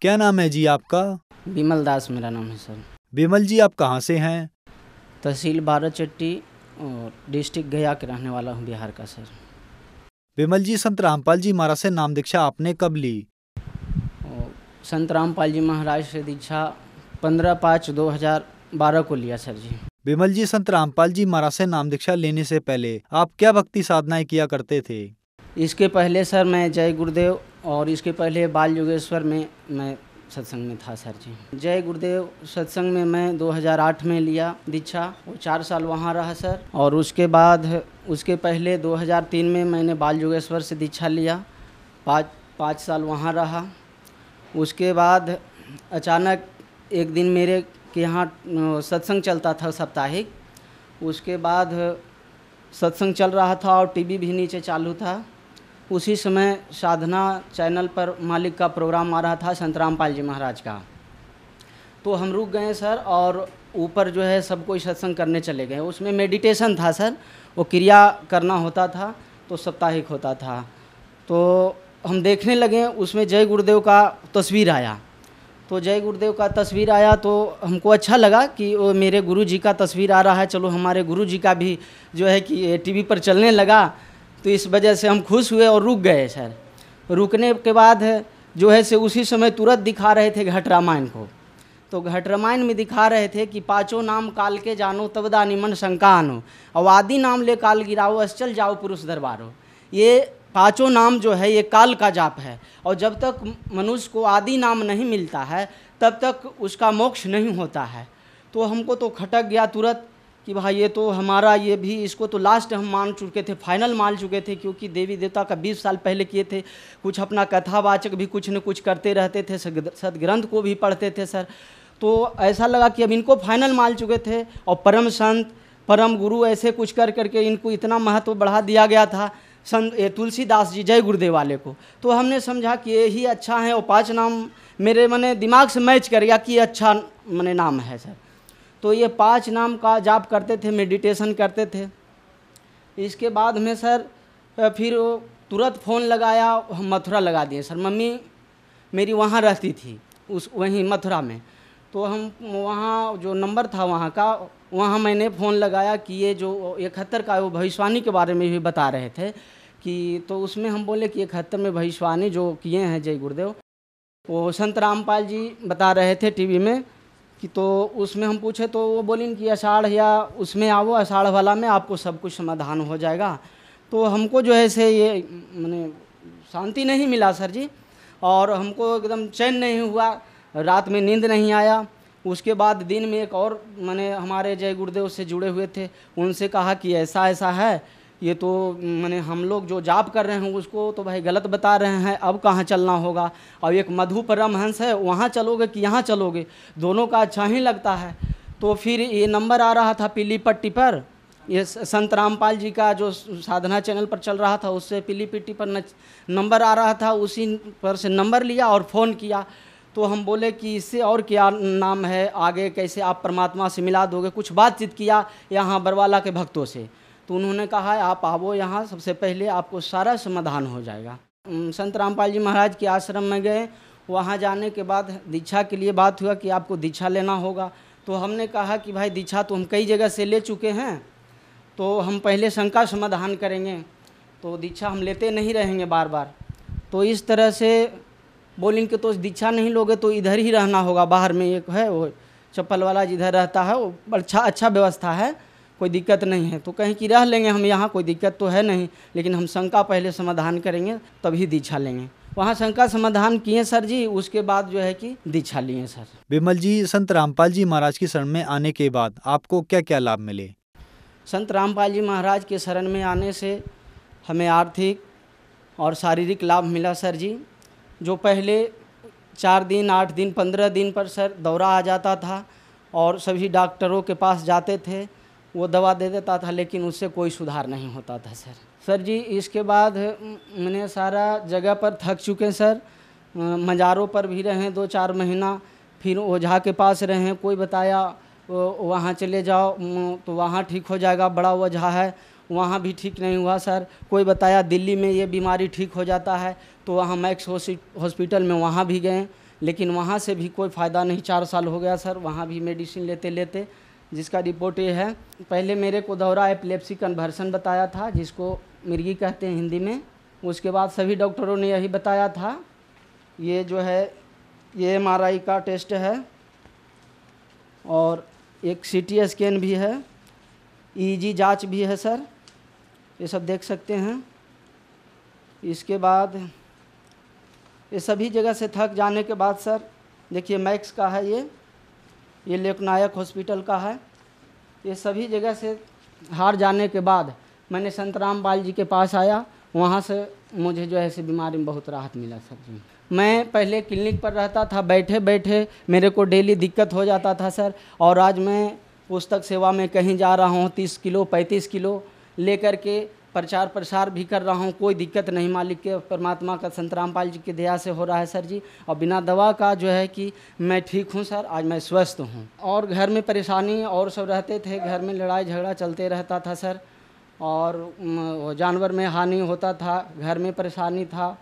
क्या नाम है जी आपका? विमल दास मेरा नाम है सर। विमल जी, आप कहाँ से हैं? तहसील बाराचट्टी और डिस्ट्रिक्ट गया के रहने वाला हूँ, बिहार का सर। विमल जी, संत रामपाल जी महाराज से नाम दीक्षा आपने कब ली? संत रामपाल जी महाराज से दीक्षा 15/5/2012 को लिया सर जी। विमल जी, संत रामपाल जी महाराज से नाम दीक्षा लेने से पहले आप क्या भक्ति साधनाएं किया करते थे? इसके पहले सर मैं जय गुरुदेव और इसके पहले बाल योगेश्वर में मैं सत्संग में था सर जी। जय गुरुदेव सत्संग में मैं 2008 में लिया दीक्षा, वो 4 साल वहाँ रहा सर। और उसके बाद उसके पहले 2003 में मैंने बाल योगेश्वर से दीक्षा लिया, 5 साल वहाँ रहा। उसके बाद अचानक एक दिन मेरे के यहाँ सत्संग चलता था साप्ताहिक, उसके बाद सत्संग चल रहा था और टीवी भी नीचे चालू था। उसी समय साधना चैनल पर मालिक का प्रोग्राम आ रहा था संत रामपाल जी महाराज का, तो हम रुक गए सर और ऊपर जो है सब कोई सत्संग करने चले गए। उसमें मेडिटेशन था सर, वो क्रिया करना होता था, तो साप्ताहिक होता था। तो हम देखने लगे, उसमें जय गुरुदेव का तस्वीर आया। तो जय गुरुदेव का तस्वीर आया तो हमको अच्छा लगा कि वो मेरे गुरु जी का तस्वीर आ रहा है, चलो हमारे गुरु जी का भी जो है कि टीवी पर चलने लगा। तो इस वजह से हम खुश हुए और रुक गए सर। रुकने के बाद जो है से उसी समय तुरंत दिखा रहे थे घट रामायण को। तो घट रामायण में दिखा रहे थे कि 5 नाम काल के जानो तब दानी मन शंका आनो, और आदि नाम ले काल गिराओ अश्चल जाओ पुरुष दरबारो। ये 5 नाम जो है ये काल का जाप है, और जब तक मनुष्य को आदि नाम नहीं मिलता है तब तक उसका मोक्ष नहीं होता है। तो हमको तो खटक गया तुरंत कि भाई ये तो हमारा, ये भी इसको तो लास्ट हम मान चुके थे, फाइनल मान चुके थे, क्योंकि देवी देवता का 20 साल पहले किए थे। कुछ अपना कथावाचक भी कुछ न कुछ करते रहते थे, सदग्रंथ को भी पढ़ते थे सर। तो ऐसा लगा कि अब इनको फाइनल मान चुके थे, और परम संत परम गुरु ऐसे कुछ कर करके इनको इतना महत्व बढ़ा दिया गया था संत तुलसीदास जी जय गुरुदेव वाले को। तो हमने समझा कि यही अच्छा है, और 5 नाम मेरे मने दिमाग से मैच कर गया कि अच्छा मने नाम है सर। तो ये 5 नाम का जाप करते थे, मेडिटेशन करते थे। इसके बाद में सर फिर तुरंत फ़ोन लगाया, हम मथुरा लगा दिए सर। मम्मी मेरी वहाँ रहती थी वहीं मथुरा में, तो हम वहाँ जो नंबर था वहाँ का, वहाँ मैंने फ़ोन लगाया कि ये जो 71 का वो भविष्यवाणी के बारे में भी बता रहे थे कि, तो उसमें हम बोले कि 71 में भविष्यवाणी जो किए हैं जय गुरुदेव, वो संत रामपाल जी बता रहे थे टीवी में कि, तो उसमें हम पूछे तो वो बोली कि आषाढ़ या उसमें आओ, आषाढ़ वाला में आपको सब कुछ समाधान हो जाएगा। तो हमको जो है से ये मैंने शांति नहीं मिला सर जी, और हमको एकदम चैन नहीं हुआ, रात में नींद नहीं आया। उसके बाद दिन में एक और मैंने हमारे जय गुरुदेव से जुड़े हुए थे, उनसे कहा कि ऐसा ऐसा है, ये तो मैंने हम लोग जो जाप कर रहे हैं उसको तो भाई गलत बता रहे हैं, अब कहाँ चलना होगा। और एक मधु परमहंस है, वहाँ चलोगे कि यहाँ चलोगे, दोनों का अच्छा ही लगता है। तो फिर ये नंबर आ रहा था पीली पट्टी पर, ये संत रामपाल जी का जो साधना चैनल पर चल रहा था, उससे पीली पट्टी पर नंबर आ रहा था, उसी पर से नंबर लिया और फ़ोन किया। तो हम बोले कि इससे और क्या नाम है, आगे कैसे आप परमात्मा से मिला दोगे। कुछ बातचीत किया यहाँ बरवाला के भक्तों से, तो उन्होंने कहा आप आवो यहाँ, सबसे पहले आपको सारा समाधान हो जाएगा। संत रामपाल जी महाराज के आश्रम में गए, वहाँ जाने के बाद दीक्षा के लिए बात हुआ कि आपको दीक्षा लेना होगा। तो हमने कहा कि भाई दीक्षा तो हम कई जगह से ले चुके हैं, तो हम पहले शंका समाधान करेंगे, तो दीक्षा हम लेते नहीं रहेंगे बार बार। तो इस तरह से बोलें कि तो दीक्षा नहीं लोगे तो इधर ही रहना होगा, बाहर में एक है वो चप्पल वाला जिधर रहता है, वो अच्छा व्यवस्था है, कोई दिक्कत नहीं है। तो कहीं कि रह लेंगे हम यहाँ, कोई दिक्कत तो है नहीं, लेकिन हम शंका पहले समाधान करेंगे तभी दीक्षा लेंगे। वहाँ शंका समाधान किए सर जी, उसके बाद जो है कि दीक्षा लिए सर। विमल जी, संत रामपाल जी महाराज की शरण में आने के बाद आपको क्या क्या लाभ मिले? संत रामपाल जी महाराज के शरण में आने से हमें आर्थिक और शारीरिक लाभ मिला सर जी। जो पहले 4 दिन 8 दिन 15 दिन पर सर दौरा आ जाता था और सभी डॉक्टरों के पास जाते थे, वो दवा दे देता था, लेकिन उससे कोई सुधार नहीं होता था सर जी। इसके बाद मैंने सारा जगह पर थक चुके सर, मज़ारों पर भी रहे 2-4 महीना, फिर ओझा के पास रहे, कोई बताया वहाँ चले जाओ तो वहाँ ठीक हो जाएगा, बड़ा ओझा है, वहाँ भी ठीक नहीं हुआ सर। कोई बताया दिल्ली में ये बीमारी ठीक हो जाता है, तो वहाँ मैक्स हॉस्पिटल में वहाँ भी गए, लेकिन वहाँ से भी कोई फ़ायदा नहीं। 4 साल हो गया सर वहाँ भी मेडिसिन लेते लेते, जिसका रिपोर्ट ये है। पहले मेरे को दौरा एपिलेप्सी कन्वर्सन बताया था, जिसको मिर्गी कहते हैं हिंदी में। उसके बाद सभी डॉक्टरों ने यही बताया था। ये जो है ये MRI का टेस्ट है और एक CT स्कैन भी है, EEG जांच भी है सर, ये सब देख सकते हैं। इसके बाद ये सभी जगह से थक जाने के बाद सर देखिए मैक्स का है, ये लोकनायक हॉस्पिटल का है। ये सभी जगह से हार जाने के बाद मैंने संत रामपाल जी के पास आया, वहाँ से मुझे जो है ऐसी बीमारी में बहुत राहत मिला सर जी। मैं पहले क्लिनिक पर रहता था, बैठे बैठे मेरे को डेली दिक्कत हो जाता था सर, और आज मैं पुस्तक सेवा में कहीं जा रहा हूँ 30 किलो 35 किलो लेकर के प्रचार प्रसार भी कर रहा हूँ, कोई दिक्कत नहीं, मालिक के परमात्मा का संत रामपाल जी की दया से हो रहा है सर जी। और बिना दवा का जो है कि मैं ठीक हूँ सर, आज मैं स्वस्थ हूँ। और घर में परेशानी और सब रहते थे, घर में लड़ाई झगड़ा चलते रहता था सर, और जानवर में हानि होता था, घर में परेशानी था,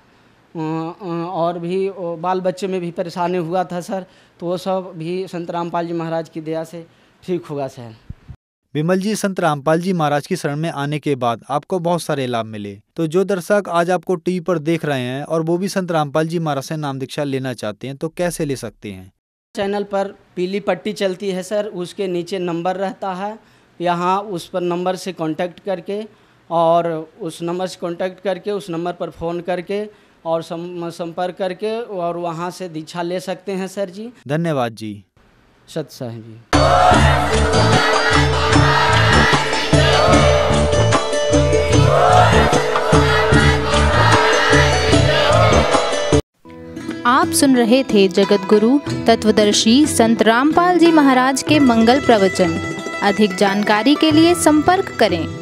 और भी बाल बच्चे में भी परेशानी हुआ था सर। तो वो सब भी संत रामपाल जी महाराज की दया से ठीक होगा सर। विमल जी, संत रामपाल जी महाराज की शरण में आने के बाद आपको बहुत सारे लाभ मिले, तो जो दर्शक आज आपको टीवी पर देख रहे हैं और वो भी संत रामपाल जी महाराज से नाम दीक्षा लेना चाहते हैं, तो कैसे ले सकते हैं? चैनल पर पीली पट्टी चलती है सर, उसके नीचे नंबर रहता है, यहाँ उस पर नंबर से कांटेक्ट करके, और उस नंबर से कांटेक्ट करके उस नंबर पर फ़ोन करके और संपर्क करके और वहाँ से दीक्षा ले सकते हैं सर जी। धन्यवाद जी। सत साहिब जी। आप सुन रहे थे जगत गुरु तत्वदर्शी संत रामपाल जी महाराज के मंगल प्रवचन। अधिक जानकारी के लिए संपर्क करें।